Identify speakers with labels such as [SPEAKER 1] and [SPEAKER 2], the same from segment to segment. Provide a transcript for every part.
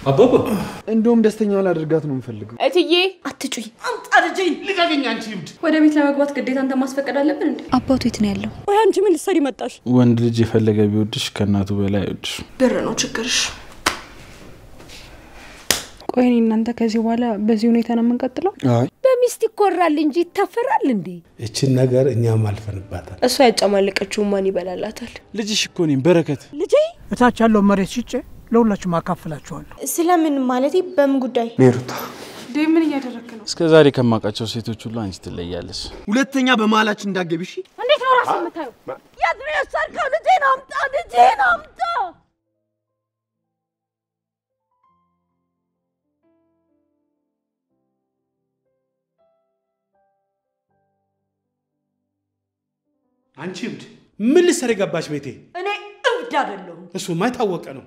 [SPEAKER 1] አባባ
[SPEAKER 2] እንደውም ደስተኛ ላደርጋት ነው የምፈልገው
[SPEAKER 3] እትዬ አትጩይ
[SPEAKER 1] አምጣ ልጄን ልቀቀኝ አንቺ ይብድ
[SPEAKER 3] ወደ ቤት ለመግባት ግዴታ አንተ ማስፈቀድ አለብን እንዴ
[SPEAKER 4] አባቱ የት ነው ያለው
[SPEAKER 5] ወይ አንቺ ምን ልትሰሪ መጣሽ
[SPEAKER 2] ወንድ ልጅ የፈለገ ቢወድሽ ከናቱ በላይ አይወድሽ
[SPEAKER 3] ብር ነው ችግርሽ
[SPEAKER 5] ቆይ እናንተ ከዚህ በኋላ በዚህ ሁኔታ ነው የምንቀጥለው
[SPEAKER 2] አይ
[SPEAKER 6] በሚስት ይኮራል እንጂ ይታፈራል እንዴ
[SPEAKER 7] እቺን ነገር እኛም አልፈንባታል
[SPEAKER 3] እሷ ያጫማለቀችው ማን ይበላላታል
[SPEAKER 2] ልጅሽ እኮ ነኝ በረከት
[SPEAKER 5] ልጄ እታች ያለው መሬት ሽጬ ለሁላችሁም አካፍላችኋለሁ
[SPEAKER 3] ስለምን ማለቴ በምን ጉዳይ
[SPEAKER 2] ሜሩታ
[SPEAKER 3] ምን እያደረክ ነው
[SPEAKER 2] እስከዛሬ ከማቃቸው ሴቶች ሁሉ አንቺ ትለያለሽ
[SPEAKER 1] ሁለተኛ በመሃላችን እንዳትገቢሽ
[SPEAKER 6] እንዴት ነው ራስ የምታየው ያት ነው ያሳርከው ልጄን አምጣ
[SPEAKER 7] አንቺ እብድ ምን ልትሰሪ ገባሽ ቤቴ
[SPEAKER 6] እኔ እብድ አይደለሁም
[SPEAKER 7] እሱማ የታወቀ ነው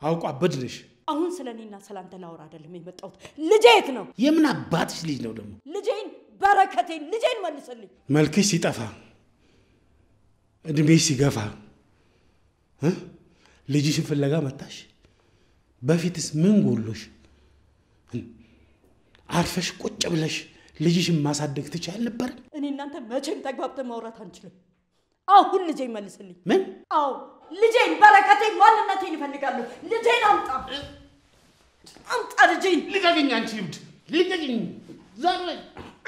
[SPEAKER 7] አውቋ በድልሽ
[SPEAKER 6] አሁን ስለኔና ስላንተ ላወራ አይደለም የመጣሁት ልጄ የት ነው
[SPEAKER 7] የምን አባትሽ ልጅ ነው ደግሞ
[SPEAKER 6] ልጄን በረከቴን ልጄን መልስልኝ
[SPEAKER 7] መልክሽ ሲጠፋ እድሜሽ ሲገፋ ልጅሽን ፍለጋ መጣሽ በፊትስ ምን ጎሎሽ አርፈሽ ቁጭ ብለሽ ልጅሽን ማሳደግ ትችል ነበር
[SPEAKER 6] እኔ እናንተ መቼም ተግባብተን ማውራት አንችልም አሁን ልጄን መልስልኝ
[SPEAKER 7] ምን
[SPEAKER 6] አው ልጄን በረከቴን ማንነቴን ይፈልጋለሁ ልጄን አምጣ ልጄን
[SPEAKER 7] ልቀቀኝ አንቺ ይብድ ልቀቀኝ ዛሬ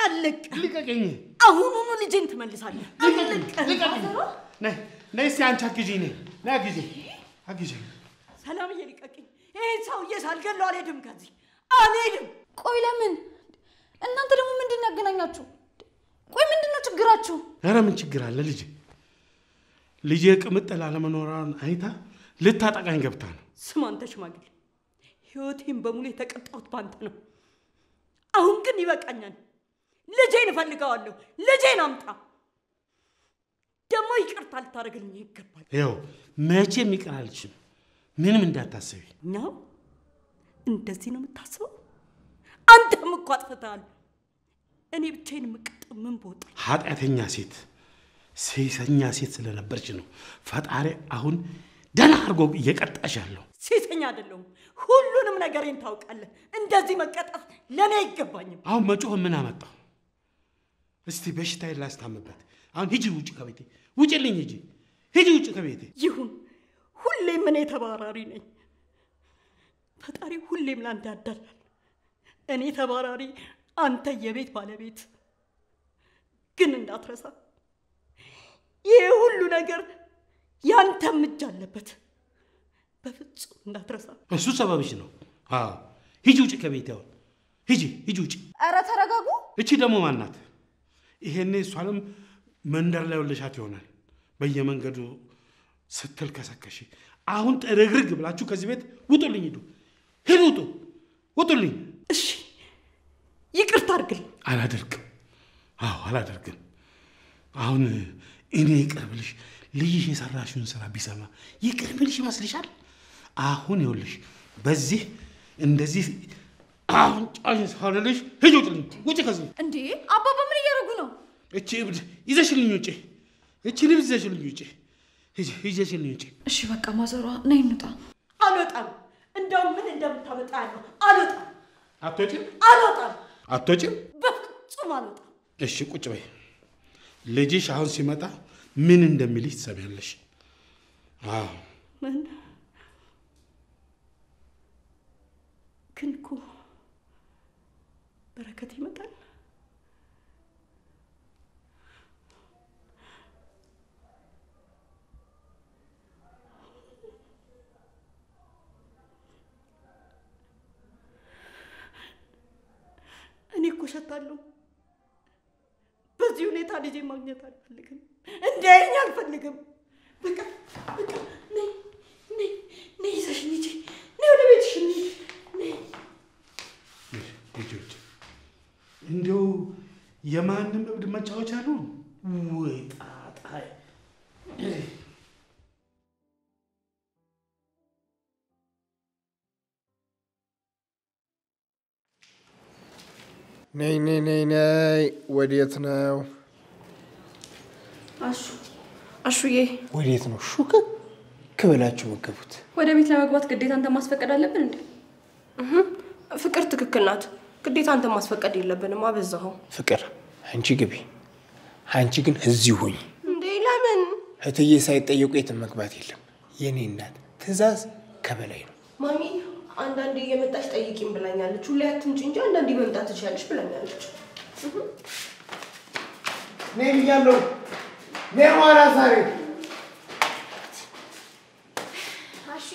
[SPEAKER 6] አለቅ
[SPEAKER 7] ልቀቀኝ
[SPEAKER 6] አሁኑኑ ልጄን ትመልሳለህ
[SPEAKER 7] ልቀቀኝ ነይ እስኪ አንቺ አግዢኝ ነይ አግዢኝ
[SPEAKER 6] ሰላምዬ ልቀቀኝ ይሄን ሰውዬ ሳልገለው አልሄድም ከዚህ አልሄድም
[SPEAKER 4] ቆይ ለምን እናንተ ደግሞ ምንድነው ያገናኛችሁ ቆይ ምንድነው ችግራችሁ
[SPEAKER 7] ኧረ ምን ችግር አለ ልጄ ቅምጥል አለመኖሯን አይታ ልታጠቃኝ ገብታ ነው
[SPEAKER 6] ስማ አንተ ሽማግሌ ህይወቴን በሙሉ የተቀጣሁት ባንተ ነው አሁን ግን ይበቃኛል ልጄን እፈልጋለሁ ልጄን አምጣ ደግሞ ይቅርታ ልታረግልኝ ይገባል
[SPEAKER 7] ይኸው መቼም ይቅር አልልሽም ምንም እንዳታስቢ
[SPEAKER 6] ነው እንደዚህ ነው የምታስበው አንተም እኮ አጥፍተሃል እኔ ብቻዬን የምቀጣው ምን ቦጥ
[SPEAKER 7] ኃጢአተኛ ሴሰኛ ሴት ስለነበርሽ ነው ፈጣሪ አሁን ደና አርጎ እየቀጣሽ ያለው
[SPEAKER 6] ሴሰኛ አይደለም ሁሉንም ነገሬን ታውቃለህ እንደዚህ መቀጣት ለኔ አይገባኝም
[SPEAKER 7] አሁን መጮህ ምን አመጣው እስቲ በሽታዬን ላስታምበት አሁን ሂጂ ውጪ ከቤቴ ውጪልኝ ሂጂ ውጪ ከቤቴ
[SPEAKER 6] ይሁን ሁሌም እኔ ተባራሪ ነኝ ፈጣሪ ሁሌም ላንተ ያዳላል እኔ ተባራሪ አንተ የቤት ባለቤት ግን እንዳትረሳ ይሄ ሁሉ ነገር ያንተም እጅ አለበት በፍጹም እንዳትረሳ
[SPEAKER 7] እሱ ሰበብሽ ነው አዎ ሂጂ ውጪ ከቤቴ አሁን ሂጂ ውጪ
[SPEAKER 4] ኧረ ተረጋጉ
[SPEAKER 7] እቺ ደግሞ ማናት ይሄኔ እሷንም መንደር ላይ ወለሻት ይሆናል በየመንገዱ ስትል ከሰከሽ አሁን ጥርግርግ ብላችሁ ከዚህ ቤት ውጡልኝ ውጡልኝ
[SPEAKER 6] እሺ ይቅርታ አድርግልኝ
[SPEAKER 7] አላደርግም አሁን እኔ ይቅርብልሽ ልጅሽ የሰራሽውን ስራ ቢሰማ ይቅርብልሽ ይመስልሻል አሁን ይኸውልሽ በዚህ እንደዚህ አሁን ጫሽ ሳለልሽ ውጪ ከዚህ
[SPEAKER 4] እንዴ አባባ ምን እያደረጉ ነው
[SPEAKER 7] እቺ እብድ ይዘሽልኝ ውጪ እቺ ልጅ ይዘሽልኝ ውጪ ይዘሽልኝ ውጪ
[SPEAKER 4] እሺ በቃ ማዘሯ ነይ እንውጣ
[SPEAKER 6] አልወጣም እንደው ምን እንደምታመጣ ያለው
[SPEAKER 7] አትወጪም
[SPEAKER 6] በፍጹም አልወጣም
[SPEAKER 7] እሺ ቁጭ በይ ልጅሽ አሁን ሲመጣ ምን እንደሚልሽ ትሰሚያለሽ አዎ
[SPEAKER 6] ምን ግን እኮ በረከት ይመጣል እኔ እኮ ሸታለሁ በዚህ ሁኔታ ልጄ ማግኘት አልፈልግም እንደኛ አልፈልግም በቃ ነይ ይዘሽኝ ሂጂ ነይ ወደ ቤትሽ ነይ
[SPEAKER 7] እንደው የማንም እብድ መጫወቻ ነው ወይ ጣጣይ
[SPEAKER 2] ነይ ወዴት ነው
[SPEAKER 3] አሹዬ
[SPEAKER 2] ወዴት ነው ሹክ
[SPEAKER 8] ከበላችሁ መገቡት።
[SPEAKER 3] ወደ ቤት ለመግባት ግዴታ አንተ ማስፈቀድ አለብን እንዴ?
[SPEAKER 9] ፍቅር ትክክል ናት። ግዴታ አንተ ማስፈቀድ የለብንም። አበዛው።
[SPEAKER 8] ፍቅር አንቺ ግቢ፣ አንቺ ግን እዚሁ ሁኚ።
[SPEAKER 9] እንዴ ለምን?
[SPEAKER 8] እትዬ ሳይጠየቁ የትም መግባት የለም። የኔ እናት ትእዛዝ ከበላይ ነው።
[SPEAKER 9] ማሚ አንዳንዴ እየመጣች ጠይቂኝ ብላኛለች። ሁሌ አትምጪ እንጂ አንዳንዴ መምጣት ትችያለሽ ብላኛለች።
[SPEAKER 8] ነይ ብያለሁ። ነይ ዋላ ዛሬ
[SPEAKER 3] እሺ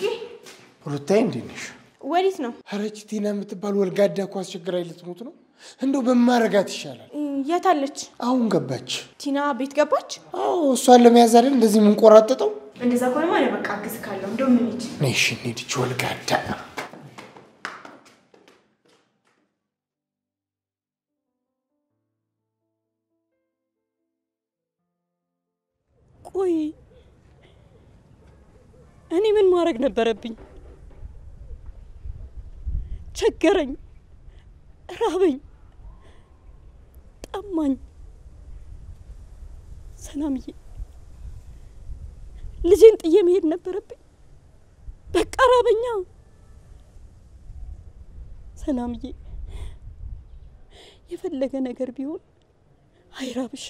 [SPEAKER 8] ሩታዬ እንዴት ነሽ?
[SPEAKER 3] ወዴት ነው?
[SPEAKER 8] ኧረ ቲና የምትባል ወልጋዳ እኮ አስቸግራኝ ልትሞት ነው። እንደው በማረጋት ይሻላል።
[SPEAKER 3] የት አለች?
[SPEAKER 8] አሁን ገባች።
[SPEAKER 3] ቲና ቤት ገባች?
[SPEAKER 8] አዎ እሷን ለመያዝ አይደል እንደዚህ የምንቆራጠጠው?
[SPEAKER 3] እንደዛ ከሆነ ማለት በቃ አግዝ ካለው እንደው ምን ይች
[SPEAKER 8] ነይ እሺ እንሂድ። ወልጋዳ
[SPEAKER 6] ቆይ እኔ ምን ማድረግ ነበረብኝ? ቸገረኝ፣ ራበኝ፣ ጠማኝ። ሰላምዬ ልጄን ጥዬ መሄድ ነበረብኝ። በቃ ራበኛ። ሰላምዬ የፈለገ ነገር ቢሆን አይራብሽ።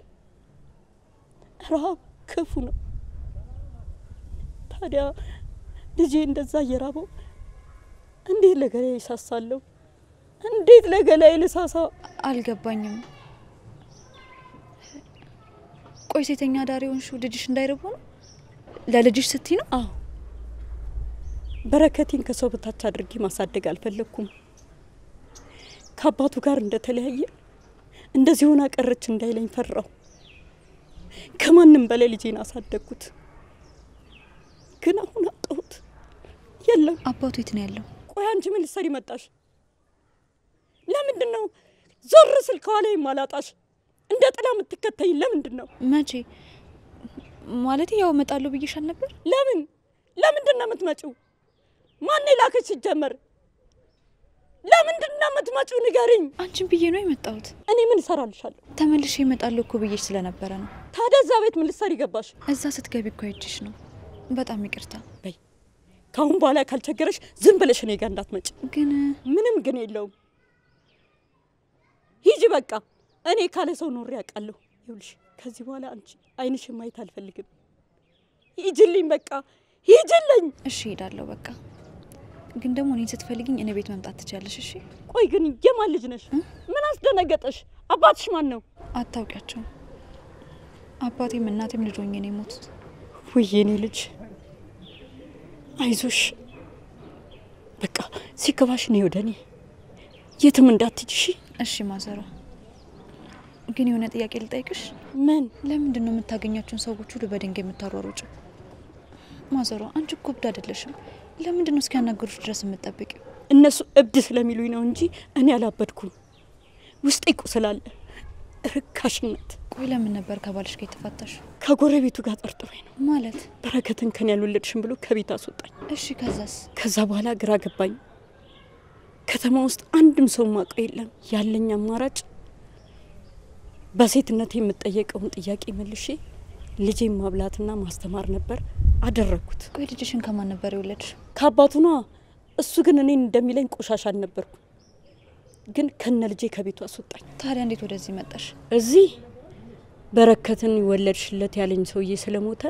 [SPEAKER 6] ራብ ክፉ ነው። ታዲያ ልጄ እንደዛ እየራበው እንዴት ለገላዬ ይሳሳለሁ? እንዴት ለገላዬ ልሳሳ?
[SPEAKER 4] አልገባኝም። ቆይ ሴተኛ ዳሪውን ሹ ልጅሽ እንዳይረቡ ነው? ለልጅሽ ስትይ ነው?
[SPEAKER 6] አዎ። በረከቴን ከሰው በታች አድርጌ ማሳደግ አልፈለኩም። ከአባቱ ጋር እንደተለያየ እንደዚህ ሆና ቀረች እንዳይለኝ ፈራው። ከማንም በላይ ልጄን አሳደግኩት። ግን አሁን አጣሁት። የለም።
[SPEAKER 4] አባቱ የት ነው ያለው?
[SPEAKER 6] ቆይ አንቺ ምን ልትሰሪ መጣሽ? ለምንድን ነው ዞር ስል ከኋላዬ ማላጣሽ? እንደ ጥላ የምትከተይኝ ለምንድን ነው?
[SPEAKER 4] መቼ ማለት ያው እመጣለሁ ብዬሻል ነበር።
[SPEAKER 6] ለምንድን ነው የምትመጪው? ማን ላከሽ ሲጀመር? ለምንድን ነው የምትመጪው ንገሪኝ።
[SPEAKER 4] አንቺን ብዬ ነው የመጣሁት።
[SPEAKER 6] እኔ ምን እሰራልሻለሁ?
[SPEAKER 4] ተመልሼ እመጣለሁ እኮ ብዬሽ ስለነበረ ነው።
[SPEAKER 6] ታዲያ እዛ ቤት ምን ልትሰሪ ገባሽ?
[SPEAKER 4] እዛ ስትገቢ እኮ አይቼሽ ነው። በጣም ይቅርታ።
[SPEAKER 6] በይ ካሁን በኋላ ካልቸገረሽ ዝም ብለሽ እኔ ጋር እንዳትመጪ።
[SPEAKER 4] ግን
[SPEAKER 6] ምንም ግን የለውም። ሂጂ በቃ። እኔ ካለ ሰው ኖሬ አውቃለሁ። ይኸውልሽ ከዚህ በኋላ አንቺ አይንሽን ማየት አልፈልግም። ሂጂልኝ በቃ ሂጂልኝ።
[SPEAKER 4] እሺ ሄዳለሁ በቃ። ግን ደግሞ እኔን ስትፈልጊኝ እኔ ቤት መምጣት ትችያለሽ። እሺ
[SPEAKER 6] ቆይ ግን የማን ልጅ ነሽ? ምን አስደነገጠሽ? አባትሽ ማን ነው?
[SPEAKER 4] አታውቂያቸውም? አባቴም እናቴም ልጅ ሆኜ ነው የሞቱት።
[SPEAKER 6] ውይ የኔ ልጅ አይዞሽ በቃ ሲከፋሽ ነው ወደ እኔ የትም እንዳትሄጂ።
[SPEAKER 4] እሺ ማዘሯ ግን የሆነ ጥያቄ ልጠይቅሽ።
[SPEAKER 6] ምን?
[SPEAKER 4] ለምንድን ነው የምታገኛቸውን ሰዎች ሁሉ በድንጋይ የምታሯሩጭው? ማዘሯ አንቺ እኮ እብድ አይደለሽም። ለምንድን ነው እስኪያናገሩሽ ድረስ የምትጠብቂው?
[SPEAKER 6] እነሱ እብድ ስለሚሉኝ ነው እንጂ እኔ አላበድኩም። ውስጤ ቁስላለ ርካሽነት።
[SPEAKER 4] ቆይ ለምን ነበር ከባልሽ ጋር የተፋታሽ?
[SPEAKER 6] ከጎረቤቱ ጋር ጠርጥሮኝ ነው።
[SPEAKER 4] ማለት
[SPEAKER 6] በረከትን ከኔ ያልወለድሽም ብሎ ከቤት አስወጣኝ።
[SPEAKER 4] እሺ ከዛስ?
[SPEAKER 6] ከዛ በኋላ ግራ ገባኝ። ከተማ ውስጥ አንድም ሰው ማውቀው የለም። ያለኝ አማራጭ በሴትነት የምጠየቀውን ጥያቄ መልሼ ልጄን ማብላትና ማስተማር ነበር። አደረኩት።
[SPEAKER 4] ቆይ ልጅሽን ከማን ነበር የወለድሽ?
[SPEAKER 6] ከአባቱ ነው። እሱ ግን እኔን እንደሚለኝ ቆሻሻ አልነበርኩ። ግን ከነ ልጄ ከቤቱ አስወጣኝ።
[SPEAKER 4] ታዲያ እንዴት ወደዚህ መጣሽ?
[SPEAKER 6] እዚህ በረከትን ይወለድሽለት ያለኝ ሰውዬ ስለሞተ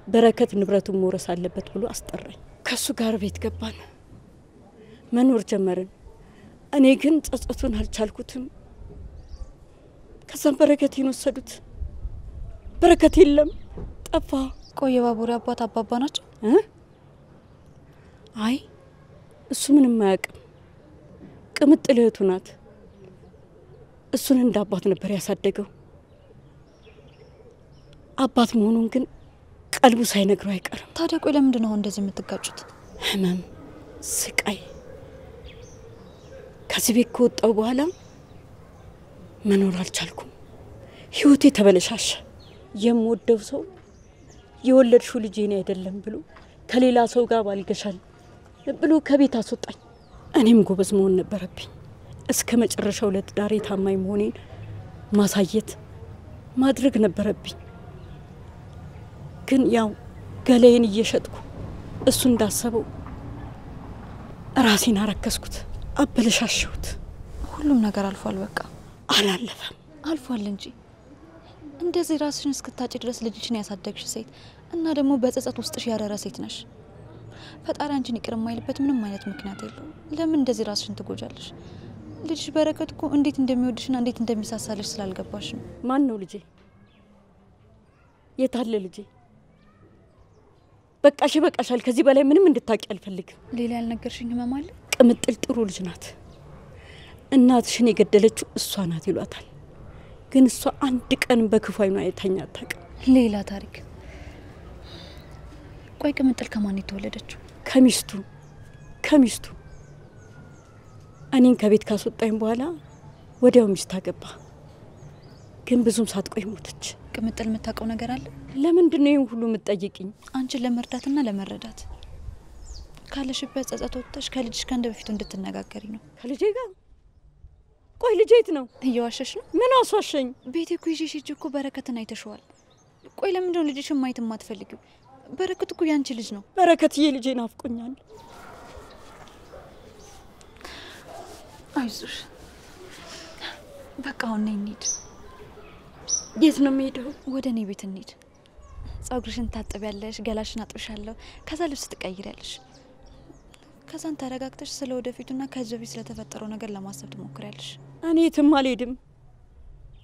[SPEAKER 6] በረከት ንብረቱን መውረስ አለበት ብሎ አስጠራኝ። ከሱ ጋር ቤት ገባን፣ መኖር ጀመርን። እኔ ግን ጸጸቱን አልቻልኩትም። ከዛም በረከቴን ወሰዱት። በረከት የለም፣ ጠፋ።
[SPEAKER 4] ቆይ የባቡሬ አባት አባባ ናቸው?
[SPEAKER 6] አይ እሱ ምንም አያውቅም። ቅምጥል እህቱ ናት። እሱን እንደ አባት ነበር ያሳደገው። አባት መሆኑን ግን ቀልቡ ሳይነግረው አይቀርም።
[SPEAKER 4] ታዲያ ቆይ ለምንድን ነው እንደዚህ የምትጋጩት?
[SPEAKER 6] ህመም፣ ስቃይ። ከዚህ ቤት ከወጣው በኋላ መኖር አልቻልኩም። ህይወቴ ተበለሻሸ። የምወደው ሰው የወለድሽው ልጄ ነው አይደለም ብሎ ከሌላ ሰው ጋር ባልገሻል ብሎ ከቤት አስወጣኝ። እኔም ጎበዝ መሆን ነበረብኝ። እስከ መጨረሻው ለትዳሬ ታማኝ መሆኔን ማሳየት ማድረግ ነበረብኝ። ግን ያው ገላዬን እየሸጥኩ እሱ እንዳሰበው ራሴን አረከስኩት፣ አበለሻሸሁት።
[SPEAKER 4] ሁሉም ነገር አልፏል። በቃ
[SPEAKER 6] አላለፈም።
[SPEAKER 4] አልፏል እንጂ እንደዚህ ራስሽን እስክታጭ ድረስ ልጅሽን ያሳደግሽ ሴት እና ደግሞ በጸጸት ውስጥሽ ያረረ ሴት ነሽ። ፈጣሪ አንቺን ይቅር የማይልበት ምንም አይነት ምክንያት የለውም። ለምን እንደዚህ ራስሽን ትጎጃለሽ? ልጅሽ በረከት እኮ እንዴት እንደሚወድሽና እንዴት እንደሚሳሳልሽ ስላልገባሽ ነው።
[SPEAKER 6] ማን ነው ልጄ? የታለ ልጄ? በቃሽ፣ በቃሻል። ከዚህ በላይ ምንም እንድታቂ አልፈልግም።
[SPEAKER 4] ሌላ ያልነገርሽኝ ህመም አለ?
[SPEAKER 6] ቅምጥል ጥሩ ልጅ ናት። እናትሽን የገደለችው እሷ ናት ይሏታል። ግን እሷ አንድ ቀን በክፉ አይኗ አይታኛ አታውቅም።
[SPEAKER 4] ሌላ ታሪክ። ቆይ ቅምጥል ከማን የተወለደችው? ከሚስቱ እኔን ከቤት ካስወጣኝ በኋላ ወዲያው ሚስት አገባ። ግን ብዙም ሳትቆይ ሞተች። ቅምጥል የምታውቀው ነገር አለ?
[SPEAKER 6] ለምንድን ነው ይሄን ሁሉ የምትጠይቂኝ?
[SPEAKER 4] አንቺን ለመርዳትና ለመረዳት ካለሽበት ጸጸት ወጥተሽ ከልጅሽ ጋር እንደበፊቱ እንድትነጋገሪ ነው።
[SPEAKER 6] ከልጄ ጋር? ቆይ ልጄ የት ነው?
[SPEAKER 4] እየዋሸሽ ነው?
[SPEAKER 6] ምን አስዋሸኝ?
[SPEAKER 4] ቤቴ እኮ ይዤሽ ሂጅ እኮ በረከትን አይተሽዋል። ቆይ ለምንድን ነው ልጅሽን ማየት የማትፈልጊው? በረከት እኮ ያንቺ ልጅ ነው።
[SPEAKER 6] በረከትዬ ልጄ ናፍቆኛል።
[SPEAKER 4] አይዞሽ በቃ አሁን ነይ እንሂድ።
[SPEAKER 6] የት ነው የምሄደው?
[SPEAKER 4] ወደ እኔ ቤት እንሂድ። ጸጉርሽን ታጥቢያለሽ፣ ገላሽን አጥብሻለሁ፣ ከዛ ልብስ ትቀይሪያለሽ። ከዛን ተረጋግተሽ ስለ ወደፊቱና ከዚህ በፊት ስለተፈጠረው ነገር ለማሰብ ትሞክሪያለሽ።
[SPEAKER 6] እኔ የትም አልሄድም።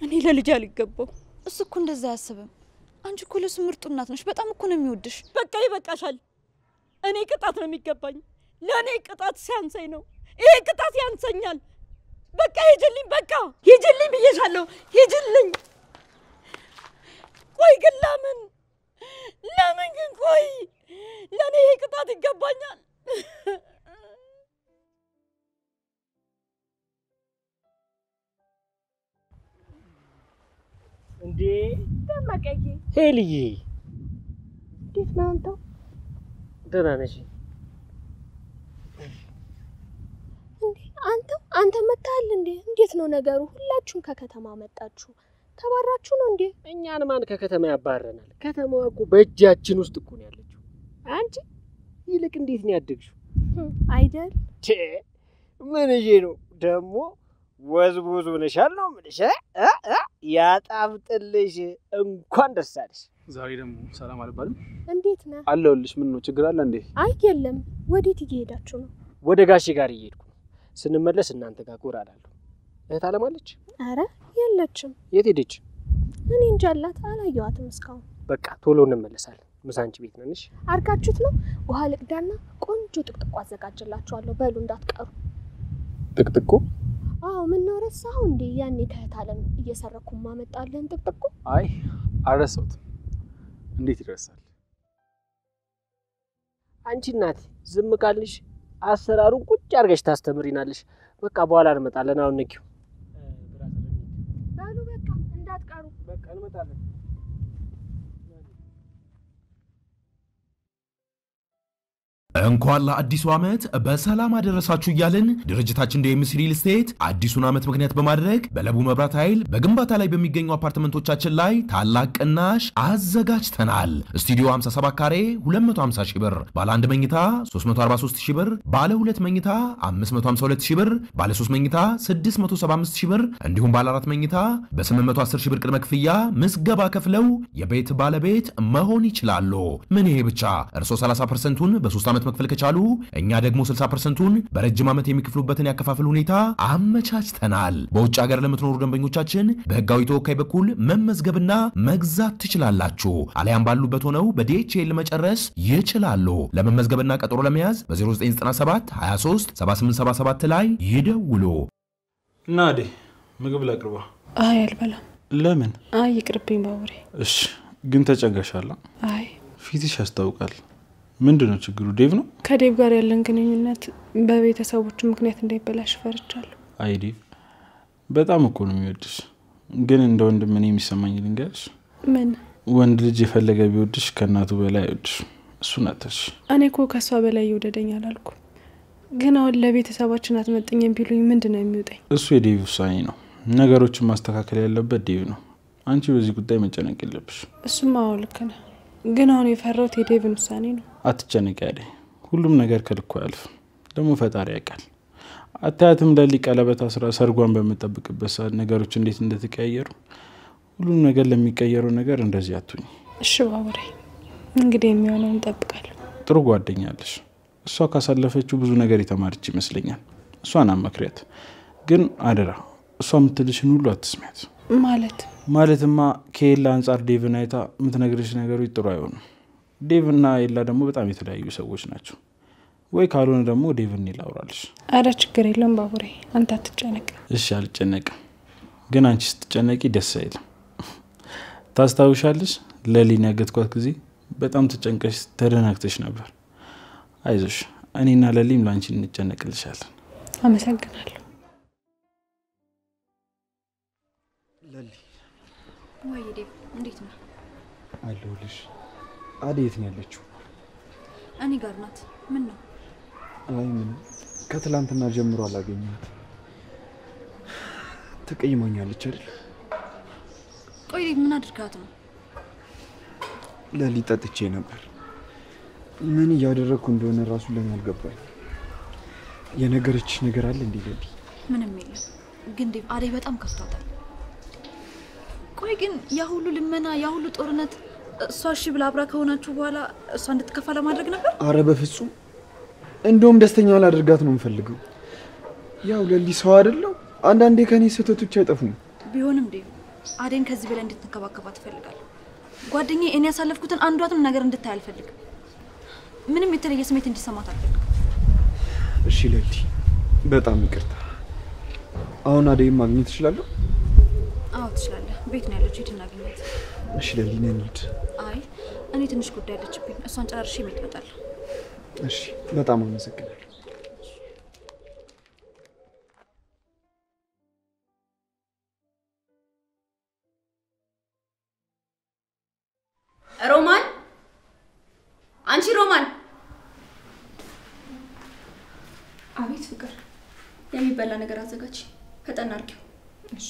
[SPEAKER 6] እኔ ለልጅ አልገባው።
[SPEAKER 4] እሱ እኮ እንደዛ አያስብም። አንቺ እኮ ለሱ ምርጡ እናት ነሽ። በጣም እኮ ነው የሚወድሽ።
[SPEAKER 6] በቃ ይበቃሻል። እኔ ቅጣት ነው የሚገባኝ። ለእኔ ቅጣት ሲያንሰኝ ነው። ይሄ ቅጣት ያንሰኛል። በቃ ሂጂልኝ፣ በቃ ሂጂልኝ ብዬሻለሁ። ሂጂልኝ። ቆይ ግን ለምን ግን ቆይ ለእኔ ይሄ ቅጣት ይገባኛል።
[SPEAKER 8] እንዴ ደመቀዬ፣ ሄልዬ እንዴት ነው አንተ? ደህና ነሽ?
[SPEAKER 9] እንዴ አንተ መጣል እንዴ? እንዴት ነው ነገሩ? ሁላችሁም ከከተማ መጣችሁ? ተባራችሁ ነው እንዴ?
[SPEAKER 8] እኛን ማን ከከተማ ያባረናል? ከተማዋ እኮ በእጃችን ውስጥ እኮ ነው ያለችው። አንቺ ይልቅ እንዴት ነው ያደግሽው?
[SPEAKER 9] አይደል?
[SPEAKER 8] ምን ይሄ ነው ደግሞ ወዝቡዝ ሆነሻል ነው የምልሽ። ያጣፍጥልሽ። እንኳን ደስ አለሽ።
[SPEAKER 2] ዛሬ ደግሞ ሰላም አልባልም።
[SPEAKER 9] እንዴት ነህ?
[SPEAKER 2] አለሁልሽ። ምን ነው ችግር አለ እንዴ?
[SPEAKER 9] አይ የለም። ወዴት እየሄዳችሁ ነው?
[SPEAKER 8] ወደ ጋሼ ጋር እየሄድኩ ነው። ስንመለስ እናንተ ጋር ጎራ አላለሁ። እህት አለማለች?
[SPEAKER 9] አረ የለችም።
[SPEAKER 8] የት ሄደች?
[SPEAKER 9] እኔ እንጃ አላት፣ አላየኋትም እስካሁን።
[SPEAKER 8] በቃ ቶሎ እንመለሳለን። ምሳንቺ ቤት ነንሽ?
[SPEAKER 9] አርጋችሁት ነው? ውሃ ልቅዳና ቆንጆ ጥቅጥቆ አዘጋጅላችኋለሁ። በሉ እንዳትቀሩ።
[SPEAKER 8] ጥቅጥቆ?
[SPEAKER 9] አዎ ምን ነው ረሳኸው እንዴ? ያኔ ከእህት አለም እየሰረኩ ማመጣለን ጥቅጥቆ።
[SPEAKER 2] አይ አልረሳሁትም። እንዴት ይደርሳል?
[SPEAKER 8] አንቺ እናት ዝም ካልሽ አሰራሩን ቁጭ አርገሽ ታስተምሪናለሽ። በቃ በኋላ እንመጣለን። አሁን ንኪው።
[SPEAKER 9] በሉ በቃ እንዳትቀሩ።
[SPEAKER 8] በቃ እንመጣለን።
[SPEAKER 10] እንኳን ለአዲሱ ዓመት በሰላም አደረሳችሁ እያልን ድርጅታችን ዲኤምሲ ሪል ስቴት አዲሱን ዓመት ምክንያት በማድረግ በለቡ መብራት ኃይል በግንባታ ላይ በሚገኙ አፓርትመንቶቻችን ላይ ታላቅ ቅናሽ አዘጋጅተናል። ስቱዲዮ 57 ካሬ 250 ሺህ ብር፣ ባለ 1 መኝታ 343 ሺህ ብር፣ ባለ 2 መኝታ 552 ሺህ ብር፣ ባለ 3 መኝታ 675 ሺህ ብር እንዲሁም ባለ 4 መኝታ በ810 ሺህ ብር ቅድመ ክፍያ ምዝገባ ከፍለው የቤት ባለቤት መሆን ይችላሉ። ምን ይሄ ብቻ! እርሶ 30%ን በ3 ዓመት መክፈል ከቻሉ እኛ ደግሞ 60%ን በረጅም ዓመት የሚከፍሉበትን ያከፋፈል ሁኔታ አመቻችተናል። በውጭ ሀገር ለምትኖሩ ደንበኞቻችን በህጋዊ ተወካይ በኩል መመዝገብና መግዛት ትችላላችሁ። አሊያም ባሉበት ሆነው በዲኤችኤል መጨረስ ይችላሉ። ለመመዝገብና ቀጠሮ ለመያዝ በ0997 23 7877 ላይ ይደውሉ።
[SPEAKER 2] ናዴ ምግብ ላቅርባ።
[SPEAKER 11] አይ አልበላም።
[SPEAKER 2] ለምን?
[SPEAKER 11] አይ ይቅርብኝ ባውሬ።
[SPEAKER 2] እሺ ግን ተጨገሻላ?
[SPEAKER 11] አይ
[SPEAKER 2] ፊትሽ ያስታውቃል። ምንድነው ችግሩ? ዴቭ ነው?
[SPEAKER 11] ከዴቭ ጋር ያለን ግንኙነት በቤተሰቦቹ ምክንያት እንዳይበላሽ ፈርቻለሁ።
[SPEAKER 2] አይ ዴቭ በጣም እኮ ነው የሚወድሽ። ግን እንደ ወንድም ምን የሚሰማኝ ልንገርሽ?
[SPEAKER 11] ምን?
[SPEAKER 2] ወንድ ልጅ የፈለገ ቢወድሽ ከናቱ በላይ አይወድሽ። እሱ ናተሽ።
[SPEAKER 11] እኔ እኮ ከሷ በላይ ይወደደኛል አልኩ። ግን አሁን ለቤተሰባችን አትመጥኝም ቢሉኝ ምንድነው የሚወጣኝ?
[SPEAKER 2] እሱ የዴቭ ውሳኔ ነው። ነገሮችን ማስተካከል ያለበት ዴቭ ነው። አንቺ በዚህ ጉዳይ መጨነቅ የለብሽ።
[SPEAKER 11] እሱማ አዎ ልክ ነህ። ግን አሁን የፈራሁት የዴቭን ውሳኔ ነው።
[SPEAKER 2] አትጨነቂ አደይ፣ ሁሉም ነገር ከልኩ አያልፍም። ደግሞ ፈጣሪ ያውቃል። አታያትም ለሊ ቀለበት አስራ ሰርጓን በመጠብቅበት ሰዓት ነገሮች እንዴት እንደተቀያየሩ። ሁሉም ነገር ለሚቀየረው ነገር እንደዚህ አትሁኝ።
[SPEAKER 11] እሺ ባቡሬ፣ እንግዲህ የሚሆነውን እንጠብቃለን።
[SPEAKER 2] ጥሩ ጓደኛ አለሽ። እሷ ካሳለፈችው ብዙ ነገር የተማረች ይመስለኛል። እሷን አመክሪያት፣ ግን አደራ እሷ የምትልሽን ሁሉ አትስሚያት። ማለትማ ከኤላ አንጻር ዴቭን አይታ የምትነግርሽ ነገሮች ጥሩ አይሆኑም። ዴቭና ኤላ ደግሞ በጣም የተለያዩ ሰዎች ናቸው። ወይ ካልሆነ ደግሞ ዴቭን ላውራልሽ።
[SPEAKER 11] አረ ችግር የለም ባቡሬ፣ አንተ አትጨነቅ።
[SPEAKER 2] እሺ አልጨነቅም፣ ግን አንቺ ስትጨነቂ ደስ አይልም። ታስታውሻለሽ ለሊን ያገትኳት ጊዜ በጣም ተጨንቀሽ ተደናግተሽ ነበር። አይዞሽ፣ እኔና ለሊም ላንቺ እንጨነቅልሻለን።
[SPEAKER 11] አመሰግናለሁ።
[SPEAKER 12] ለሊ
[SPEAKER 4] ወይ ዴቭ እንዴት ነው?
[SPEAKER 12] አለሁልሽ። አደይ የት ነው ያለችው?
[SPEAKER 4] እኔ ጋር ናት። ምን ነው?
[SPEAKER 12] አይ ምን ከትላንትና ጀምሮ አላገኘኋት። ተቀይማኛለች አይደል?
[SPEAKER 4] ቆይ ዴቭ ምን አድርጋት ነው?
[SPEAKER 12] ለሊ ጠጥቼ ነበር። ምን እያደረግኩ እንደሆነ ራሱ ለምን አልገባኝ። የነገረችሽ ነገር አለ እንዴ ለሊ?
[SPEAKER 4] ምንም የለም። ግን ዴቭ አደይ በጣም ከፍቷታል። ቆይ ግን ያ ሁሉ ልመና ያ ሁሉ ጦርነት እሷ እሺ ብላ አብራ ከሆናችሁ በኋላ እሷ እንድትከፋ ለማድረግ ነበር?
[SPEAKER 12] አረ በፍጹም። እንደውም ደስተኛ ላደርጋት ነው የምፈልገው። ያው ለሊ ሰው አይደለም፣ አንዳንዴ ከኔ ስህተቶች አይጠፉም።
[SPEAKER 4] ቢሆንም ዴቭ አደይን ከዚህ በላይ እንድትንከባከባት እፈልጋለሁ። ጓደኛዬ እኔ ያሳለፍኩትን አንዷትም ነገር እንድታይ አልፈልግም። ምንም የተለየ ስሜት እንዲሰማት አልፈልግም።
[SPEAKER 12] እሺ ለሊ፣ በጣም ይቅርታ። አሁን አደይን ማግኘት እችላለሁ?
[SPEAKER 4] አዎ ትችላለህ። ቤት ነው ያለችው፣ ሂድ እናግኛት።
[SPEAKER 12] እሺ ለሊ፣ እንሂድ።
[SPEAKER 4] አይ እኔ ትንሽ ጉዳይ አለችብኝ፣ እሷን ጨራርሼ ቤት እመጣለሁ።
[SPEAKER 12] እሺ፣ በጣም አመሰግናለሁ።
[SPEAKER 9] ሮማን፣ አንቺ ሮማን።
[SPEAKER 3] አቤት ፍቅር፣ የሚበላ ነገር አዘጋጅ፣ ፈጠን አድርጊው።
[SPEAKER 9] እሺ።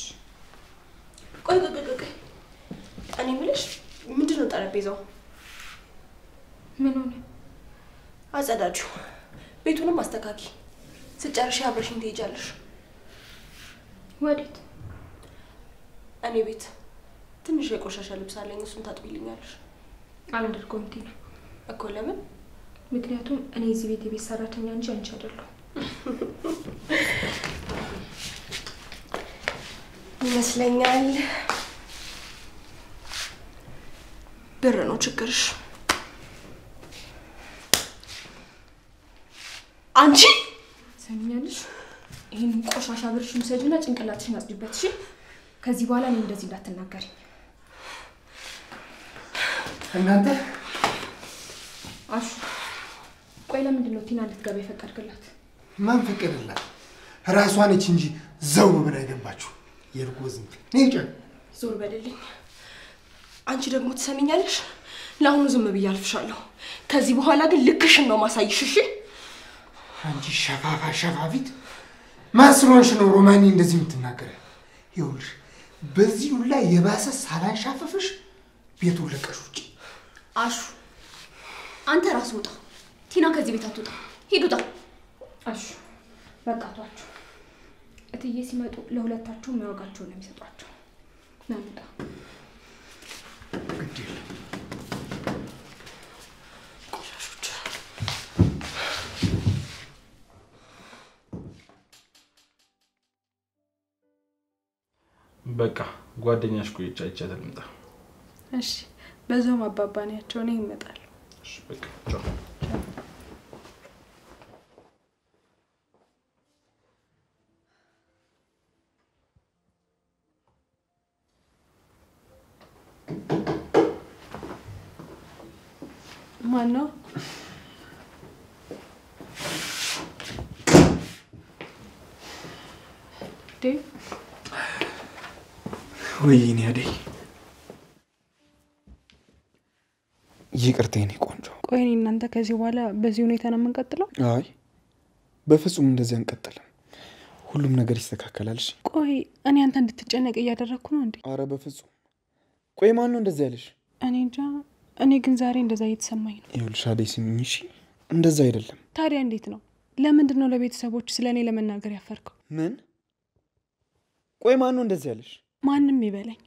[SPEAKER 9] ቆይ እኔ የምልሽ ምንድነው ጠረጴዛው?
[SPEAKER 3] ምን ሆነ?
[SPEAKER 9] አጸዳጁ፣ ቤቱንም አስተካኪ። ስጨርሽ አብረሽኝ ትሄጃለሽ።
[SPEAKER 3] ወዴት?
[SPEAKER 9] እኔ ቤት ትንሽ የቆሻሻ ልብስ አለኝ፣ እሱን ታጥቢልኛለሽ።
[SPEAKER 3] አላደርገውም ቲና።
[SPEAKER 9] እኮ ለምን?
[SPEAKER 3] ምክንያቱም እኔ እዚህ ቤት የቤት ሰራተኛ እንጂ አንቺ አይደለሁ።
[SPEAKER 9] ይመስለኛል ብር ነው ችግርሽ። አንቺ
[SPEAKER 3] ሰሚኛለሽ? ይሄን ቆሻሻ ብርሽን ሰጂና ጭንቅላትሽን አጽድበት። እሺ? ከዚህ በኋላ እኔ እንደዚህ እንዳትናገሪ።
[SPEAKER 1] እናንተ
[SPEAKER 3] አሹ፣ ቆይ ለምንድን ነው ቲና እንድትገባ የፈቀድክላት?
[SPEAKER 1] ማን ፈቀደላት? ራሷ ነች እንጂ ዘው ብላ የገባችው። የርጎዝም ነጭ
[SPEAKER 9] ዞር በልልኝ። አንቺ ደግሞ ትሰሚኛለሽ? ለአሁኑ ዝም ብዬ አልፍሻለሁ። ከዚህ በኋላ ግን ልክሽን ነው ማሳይሽ። እሺ?
[SPEAKER 1] አንቺ ሸፋፋ ሸፋፊት ማስሮንሽ ነው ሮማኒ እንደዚህ የምትናገረ። ይኸውልሽ በዚህ ሁላ የባሰ ሳላንሻፈፍሽ ቤቱን ለቀሽ ውጪ።
[SPEAKER 3] አሹ፣ አንተ ራስ ውጣ። ቲና ከዚህ ቤት አትውጣ። ሂድ ውጣ። አሹ፣ በቃ ተዋቸው። እትዬ ሲመጡ ለሁለታችሁ የሚያወጋቸውን ነው የሚሰጧቸው። ና ውጣ።
[SPEAKER 1] ግድ የለም
[SPEAKER 9] ቆሻሾች።
[SPEAKER 2] በቃ ጓደኛሽ ቆይቻ አይቻት ልምጣ።
[SPEAKER 11] እሺ፣ በዛውም አባባኔያቸው ነው ይመጣል።
[SPEAKER 2] እሺ በቃ ቻው።
[SPEAKER 11] ማን ነው? ዴቭ።
[SPEAKER 12] ወይኔ አደይ፣ ይቅርታ የኔ ቆንጆ።
[SPEAKER 11] ቆይ እኔ እናንተ ከዚህ በኋላ በዚህ ሁኔታ ነው የምንቀጥለው?
[SPEAKER 12] አይ በፍጹም እንደዚህ አንቀጥልም። ሁሉም ነገር ይስተካከላል። እሺ?
[SPEAKER 11] ቆይ እኔ አንተ እንድትጨነቅ እያደረግኩ ነው እንዴ?
[SPEAKER 12] አረ በፍጹም። ቆይ ማን ነው እንደዚህ ያለሽ?
[SPEAKER 11] እኔ እንጃ፣ እኔ ግን ዛሬ እንደዛ እየተሰማኝ ነው።
[SPEAKER 12] ይኸውልሽ አደይ ስሚኝ እሺ፣ እንደዛ አይደለም።
[SPEAKER 11] ታዲያ እንዴት ነው? ለምንድን ነው ለቤተሰቦች ስለኔ ለመናገር ያፈርከው?
[SPEAKER 12] ምን? ቆይ ማን ነው እንደዚህ ያለሽ?
[SPEAKER 11] ማንም ይበለኝ፣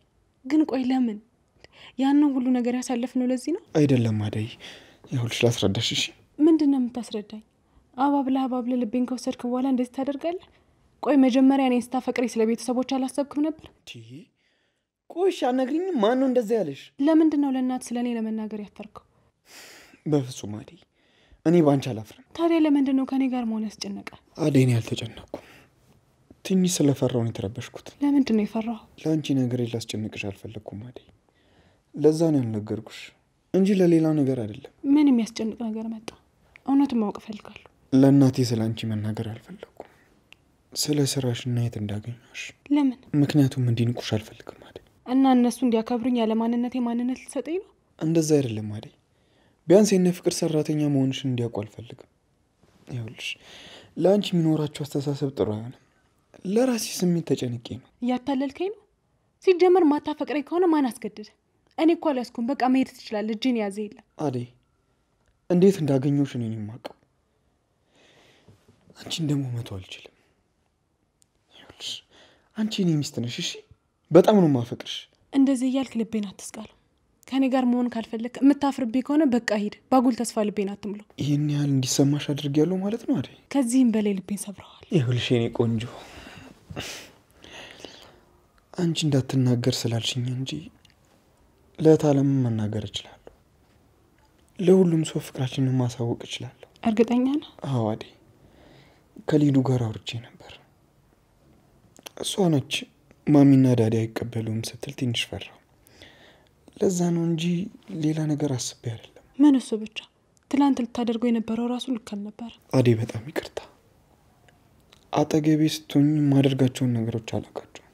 [SPEAKER 11] ግን ቆይ ለምን? ያንን ሁሉ ነገር ያሳለፍነው ለዚህ ነው?
[SPEAKER 12] አይደለም አደይ፣ ይኸውልሽ ላስረዳሽ እሺ።
[SPEAKER 11] ምንድን ነው የምታስረዳኝ? አባብላ ልቤን ከወሰድክ በኋላ እንደዚህ ታደርጋለህ? ቆይ መጀመሪያ እኔን ስታፈቅሪ ስለ ቤተሰቦች አላሰብክም ነበር?
[SPEAKER 12] ቆይ አትነግሪኝም? ማን ነው እንደዚህ ያለሽ?
[SPEAKER 11] ለምንድን ነው ለእናት ስለኔ ለመናገር ያፈርከው?
[SPEAKER 12] በፍጹም አደይ፣ እኔ ባንቺ አላፍርም።
[SPEAKER 11] ታዲያ ለምንድን ነው ከኔ ጋር መሆን ያስጨነቀ?
[SPEAKER 12] አደይ እኔ አልተጨነቅኩም። ትንሽ ስለፈራሁ ነው የተረበሽኩት።
[SPEAKER 11] ለምንድን ነው የፈራኸው?
[SPEAKER 12] ለአንቺ ነገር ላስጨንቅሽ አልፈለግኩም አደይ። ለዛ ነው ያልነገርኩሽ እንጂ ለሌላ ነገር አይደለም።
[SPEAKER 11] ምን የሚያስጨንቅ ነገር መጣ? እውነቱን ማወቅ እፈልጋለሁ።
[SPEAKER 12] ለእናቴ ስለ አንቺ መናገር አልፈለግኩም። ስለ ስራሽና የት እንዳገኘሽ።
[SPEAKER 11] ለምን?
[SPEAKER 12] ምክንያቱም እንዲንቁሽ አልፈልግም አደይ።
[SPEAKER 11] እና እነሱ እንዲያከብሩኝ ያለ ማንነቴ ማንነት ልትሰጠኝ ነው?
[SPEAKER 12] እንደዛ አይደለም አደይ። ቢያንስ የነ ፍቅር ሰራተኛ መሆንሽን እንዲያውቁ አልፈልግም። ይኸውልሽ ለአንቺ የሚኖራቸው አስተሳሰብ ጥሩ አይሆንም። ለራሴ ስሜት ተጨንቄ ነው።
[SPEAKER 11] እያታለልከኝ ነው። ሲጀመር ማታፈቅረኝ ከሆነ ማን አስገድደ? እኔ እኮ አልያዝኩም። በቃ መሄድ ትችላለህ። እጅን ያዘ የለም።
[SPEAKER 12] አደይ እንዴት እንዳገኘሁሽ እኔን የማውቀው። አንቺን ደግሞ መተው አልችልም። ይኸውልሽ አንቺ እኔ ሚስት ነሽ እሺ? በጣም ነው የማፈቅርሽ።
[SPEAKER 11] እንደዚህ እያልክ ልቤን አትስቃለው። ከኔ ጋር መሆን ካልፈለክ የምታፍርብኝ ከሆነ በቃ ሂድ። ባጉል ተስፋ ልቤን አትምለው።
[SPEAKER 12] ይህን ያህል እንዲሰማሽ አድርጌያለሁ ማለት ነው አደይ?
[SPEAKER 11] ከዚህም በላይ ልቤን ሰብረዋል።
[SPEAKER 12] ይኸውልሽ የኔ ቆንጆ፣ አንቺ እንዳትናገር ስላልሽኝ እንጂ ለታለም መናገር እችላለሁ። ለሁሉም ሰው ፍቅራችንን ማሳወቅ እችላለሁ።
[SPEAKER 11] እርግጠኛ ነህ?
[SPEAKER 12] አዎ አደይ፣ ከሊዱ ጋር አውርቼ ነበር። እሷ ነች ማሚና ዳዲ አይቀበሉም ስትል ትንሽ ፈራሁ። ለዛ ነው እንጂ ሌላ ነገር አስቤ አይደለም።
[SPEAKER 11] ምን እሱ ብቻ? ትላንት ልታደርገው የነበረው ራሱ ልክ አልነበረ።
[SPEAKER 12] አደይ በጣም ይቅርታ። አጠገቤ ስትሆኝ የማደርጋቸውን ነገሮች አላውቃቸውም።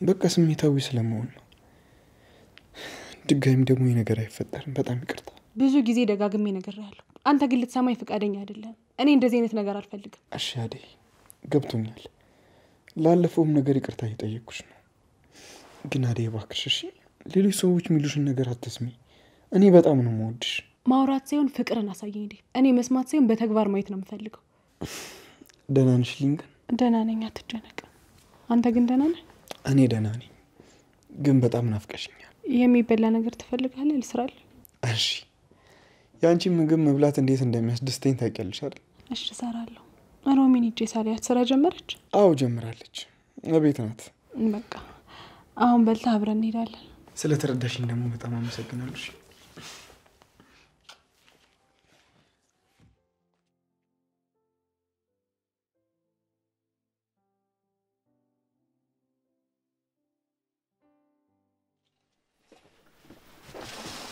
[SPEAKER 12] በቃ ስሜታዊ ስለመሆን ነው። ድጋሚ ደግሞ ይህ ነገር አይፈጠርም። በጣም ይቅርታ።
[SPEAKER 11] ብዙ ጊዜ ደጋግሜ ነግሬሃለሁ። አንተ ግን ልትሰማኝ ፈቃደኛ አይደለም። እኔ እንደዚህ አይነት ነገር አልፈልግም።
[SPEAKER 12] እሺ አደይ ገብቶኛል። ላለፈውም ነገር ይቅርታ እየጠየቅኩሽ ነው። ግን አደይ እባክሽ እሺ፣ ሌሎች ሰዎች የሚሉሽን ነገር አትስሚ። እኔ በጣም ነው የምወድሽ።
[SPEAKER 11] ማውራት ሳይሆን ፍቅርን አሳየኝ። እኔ መስማት ሳይሆን በተግባር ማየት ነው የምፈልገው።
[SPEAKER 12] ደህና ነሽ ሊንገን?
[SPEAKER 11] ደህና ነኝ፣ አትጨነቅ። አንተ ግን ደህና ነህ?
[SPEAKER 12] እኔ ደህና ነኝ፣ ግን በጣም ናፍቀሽኛል።
[SPEAKER 11] የሚበላ ነገር ትፈልጋለህ? ልስራልህ?
[SPEAKER 12] እሺ። የአንቺ ምግብ መብላት እንዴት እንደሚያስደስተኝ ታውቂያለሽ አይደል?
[SPEAKER 11] እሺ እሰራለሁ። ሮሚን ሂጄ ሳልያት ስራ ጀመረች?
[SPEAKER 12] አዎ ጀምራለች። እቤት ናት።
[SPEAKER 11] በቃ አሁን በልታ አብረን እንሄዳለን።
[SPEAKER 12] ስለተረዳሽኝ ደግሞ በጣም አመሰግናለሁ።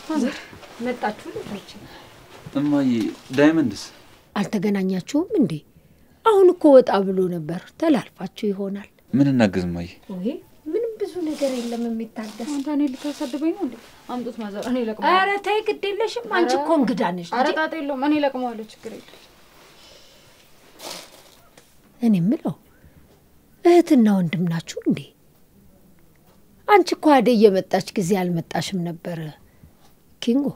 [SPEAKER 13] ማዘር መጣችሁ ልጆች?
[SPEAKER 2] እማዬ ዳይመንድስ
[SPEAKER 13] አልተገናኛችሁም እንዴ? አሁን እኮ ወጣ ብሎ ነበር። ተላልፋችሁ ይሆናል።
[SPEAKER 2] ምን እናግዝ እማዬ?
[SPEAKER 13] ወይ ምንም ብዙ ነገር የለም የሚታገስ።
[SPEAKER 4] አንተ እኔ ልታሳድበኝ ነው እንዴ? አምጡት ማዘር፣ እኔ ለቅመው።
[SPEAKER 13] ኧረ ተይ ግድ የለሽም። አንቺ እኮ እንግዳ ነሽ።
[SPEAKER 4] ኧረ ጣጣ የለውም፣ እኔ ለቅመዋለሁ። ችግር የለም።
[SPEAKER 13] እኔ የምለው እህትና ወንድም ናችሁ እንዴ? አንቺ እኮ አደይ የመጣች ጊዜ አልመጣሽም ነበር። ኪንጎ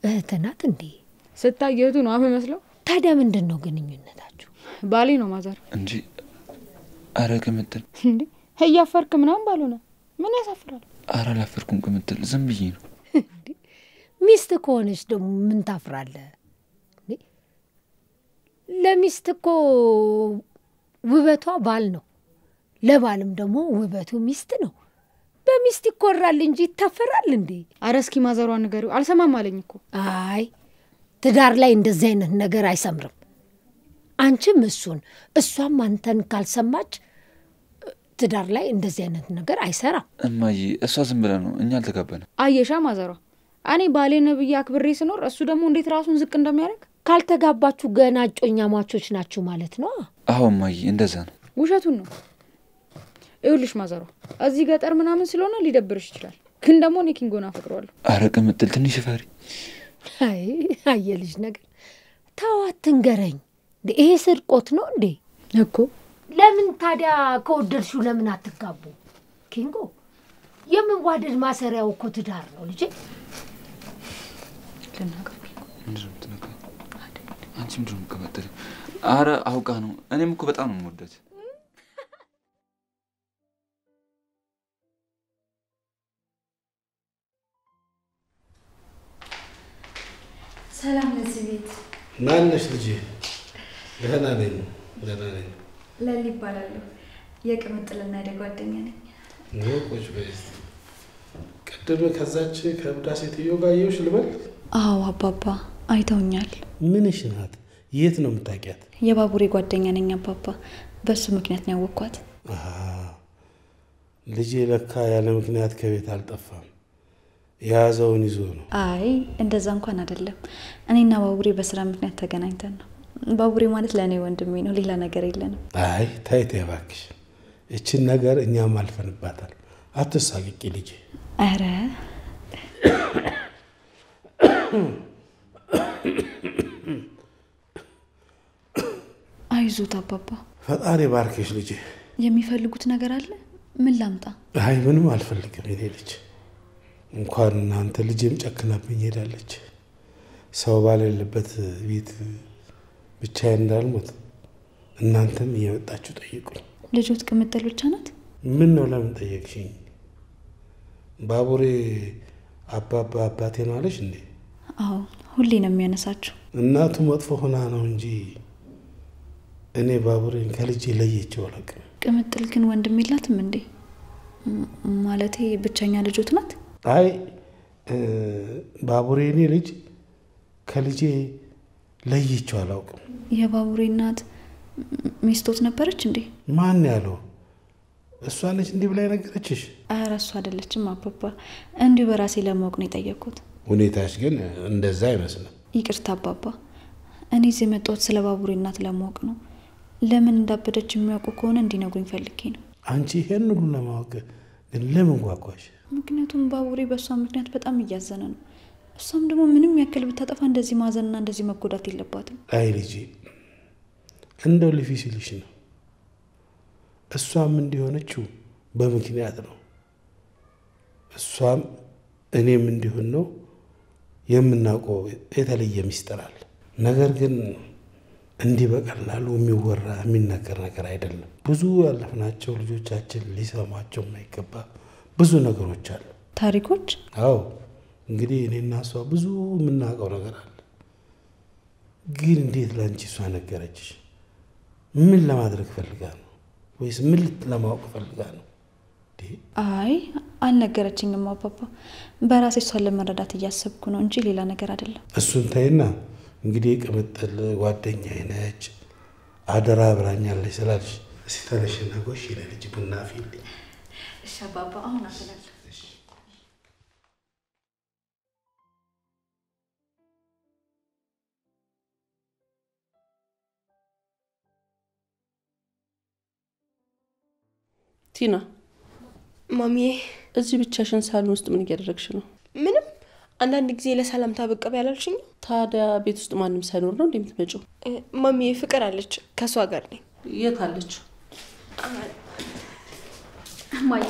[SPEAKER 13] እህት ናት እንዴ?
[SPEAKER 4] ስታየቱ ነው አሁን መስለው።
[SPEAKER 13] ታዲያ ምንድን ነው ግንኙነታችሁ?
[SPEAKER 4] ባሌ ነው ማዘር
[SPEAKER 2] እንጂ አረ ቅምጥል
[SPEAKER 4] እንዴ እያፈርክ ምናምን ባልሆነ ምን ያሳፍራል?
[SPEAKER 2] አረ አላፈርኩም ቅምጥል፣ ዝም ብዬ ነው።
[SPEAKER 13] ሚስት ከሆነች ደግሞ ምን ታፍራለህ? ለሚስት እኮ ውበቷ ባል ነው፣ ለባልም ደግሞ ውበቱ ሚስት ነው። በሚስት ይኮራል እንጂ ይታፈራል እንዴ?
[SPEAKER 4] አረ እስኪ ማዘሯን ንገሪው። አልሰማም አለኝ እኮ።
[SPEAKER 13] አይ ትዳር ላይ እንደዚህ አይነት ነገር አይሰምርም። አንቺም እሷም አንተን ካልሰማች ትዳር ላይ እንደዚህ አይነት ነገር አይሰራም።
[SPEAKER 2] እማዬ እሷ ዝም ብላ ነው፣ እኛ አልተጋባንም።
[SPEAKER 4] አየሻ ማዘሯ፣ እኔ ባሌ ነብዬ አክብሬ ስኖር እሱ ደግሞ እንዴት ራሱን ዝቅ እንደሚያደርግ።
[SPEAKER 13] ካልተጋባችሁ ገና እጮኛ ማቾች ናችሁ ማለት ነው?
[SPEAKER 2] አዎ እማዬ እንደዛ ነው።
[SPEAKER 4] ውሸቱን ነው። ይኸውልሽ ማዘሯ፣ እዚህ ገጠር ምናምን ስለሆነ ሊደብርሽ ይችላል፣ ግን ደግሞ እኔ ኪንጎን አፈቅረዋለሁ።
[SPEAKER 2] አረ ቅምጥል ትንሽ ፈሪ።
[SPEAKER 13] አይ አየልሽ ነገር ተው አትንገረኝ። ይሄ ስርቆት ነው እንዴ? እኮ ለምን ታዲያ ከወደድሽው ለምን አትጋቡ? ኪንጎ የመዋደድ ማሰሪያው እኮ ትዳር ነው ልጄ።
[SPEAKER 4] ልናገር
[SPEAKER 14] ምንድነው የምትነግረኝ? አንቺ ምንድነው የምትቀበጥሪ? አረ አውቃ ነው። እኔም እኮ በጣም ነው የምወዳት።
[SPEAKER 4] ሰላም ለዚህ ቤት።
[SPEAKER 7] ማን ነሽ ልጄ? ደህና ነኝ።
[SPEAKER 4] ለሊ እባላለሁ። የቅምጥልና ጓደኛ ነኝ።
[SPEAKER 7] ነው ቁጭ በይ እስቲ። ቅድም ከዛች ከብዳ ሴትዮ ጋር አየሁሽ ልበል?
[SPEAKER 4] አዎ አባባ አይተውኛል።
[SPEAKER 7] ምንሽ ናት? የት ነው የምታውቂያት?
[SPEAKER 4] የባቡሬ ጓደኛ ነኝ አባባ። በሱ ምክንያት ነው ያወቅኳት።
[SPEAKER 7] ልጄ ለካ ያለ ምክንያት ከቤት አልጠፋም። የያዘውን ይዞ ነው።
[SPEAKER 4] አይ እንደዛ እንኳን አይደለም። እኔና ባቡሬ በስራ ምክንያት ተገናኝተን ነው። ባቡሬ ማለት ለእኔ ወንድሜ ነው፣ ሌላ ነገር የለንም።
[SPEAKER 7] አይ ታይቴ እባክሽ፣ እችን ነገር እኛም አልፈንባታል። አትሳቅቂ ልጄ።
[SPEAKER 4] አረ አይዞት አባባ።
[SPEAKER 7] ፈጣሪ ባርክሽ ልጄ።
[SPEAKER 4] የሚፈልጉት ነገር አለ? ምን ላምጣ?
[SPEAKER 7] አይ ምንም አልፈልግም የኔ ልጅ። እንኳን እናንተ ልጄም ጨክናብኝ ሄዳለች። ሰው ባለለበት ቤት ብቻዬን እንዳልሞት እናንተም እየመጣችሁ ጠይቁኝ።
[SPEAKER 4] ልጆት ቅምጥል ብቻ ናት?
[SPEAKER 7] ምን ነው ለምን ጠየቅሽኝ? ባቡሬ አባባ አባቴ ነው አለሽ እንዴ?
[SPEAKER 4] አዎ ሁሌ ነው የሚያነሳችሁ።
[SPEAKER 7] እናቱ መጥፎ ሆና ነው እንጂ እኔ ባቡሬን ከልጄ ለየችው አላውቅም።
[SPEAKER 4] ቅምጥል ግን ወንድም የላትም እንዴ? ማለቴ ብቸኛ ልጆት ናት?
[SPEAKER 7] አይ ባቡሬ እኔ ልጅ ከልጄ ለየችው አላውቅም።
[SPEAKER 4] የባቡሬ እናት ሚስቶት ነበረች እንዴ?
[SPEAKER 7] ማን ያለው? እሷ ነች እንዲህ ብላ ነገረችሽ?
[SPEAKER 4] ኧረ እሷ አይደለችም አባባ። እንዲሁ በራሴ ለማወቅ ነው የጠየቅኩት።
[SPEAKER 7] ሁኔታሽ ግን እንደዛ አይመስልም።
[SPEAKER 4] ይቅርታ አባባ። እኔ እዚህ የመጣሁት ስለ ባቡሬ እናት ለማወቅ ነው። ለምን እንዳበደች የሚያውቁ ከሆነ እንዲነግሩኝ ፈልጌ ነው።
[SPEAKER 7] አንቺ ይሄን ሁሉ ለማወቅ ግን ለምን ጓጓሽ?
[SPEAKER 4] ምክንያቱም ባቡሬ በእሷ ምክንያት በጣም እያዘነ ነው። እሷም ደግሞ ምንም ያክል ብታጠፋ እንደዚህ ማዘንና እንደዚህ መጎዳት የለባትም።
[SPEAKER 7] አይ ልጄ እንደው ልፊ ሲልሽ ነው። እሷም እንዲሆነችው በምክንያት ነው። እሷም እኔም እንዲሆን ነው የምናውቀው የተለየ ሚስጥር አለ። ነገር ግን እንዲህ በቀላሉ የሚወራ የሚነገር ነገር አይደለም። ብዙ ያለፍናቸው ልጆቻችን ሊሰማቸው የማይገባ ብዙ ነገሮች አሉ።
[SPEAKER 4] ታሪኮች?
[SPEAKER 7] አዎ እንግዲህ እኔና እሷ ብዙ የምናውቀው ነገር አለ። ግን እንዴት ለአንቺ እሷ ነገረችሽ? ምን ለማድረግ ፈልጋ ነው? ወይስ ምን ለማወቅ ፈልጋ ነው?
[SPEAKER 4] አይ አልነገረችኝም አባባ። በራሴ እሷን ለመረዳት እያሰብኩ ነው እንጂ ሌላ ነገር አይደለም።
[SPEAKER 7] እሱን ተይና እንግዲህ ቅምጥል ጓደኛዬ ነች፣ አደራ ብላኛለች ስላልሽ እስኪ ተነሽና ጎሽ ለልጅ ቡና አፍይልኝ።
[SPEAKER 4] እሺ አባባ አሁን አፈላለሁ።
[SPEAKER 9] ቲና ማሚዬ፣ እዚህ ብቻሽን ሳሎን ውስጥ ምን እያደረግሽ ነው? ምንም። አንዳንድ ጊዜ ለሰላምታ ብቅ ያላልሽኝ። ታዲያ ቤት ውስጥ ማንም ሳይኖር ነው እንደምትመጪው? ማሚዬ ፍቅር አለች፣ ከሷ ጋር ነኝ። የት አለች?
[SPEAKER 3] ማይ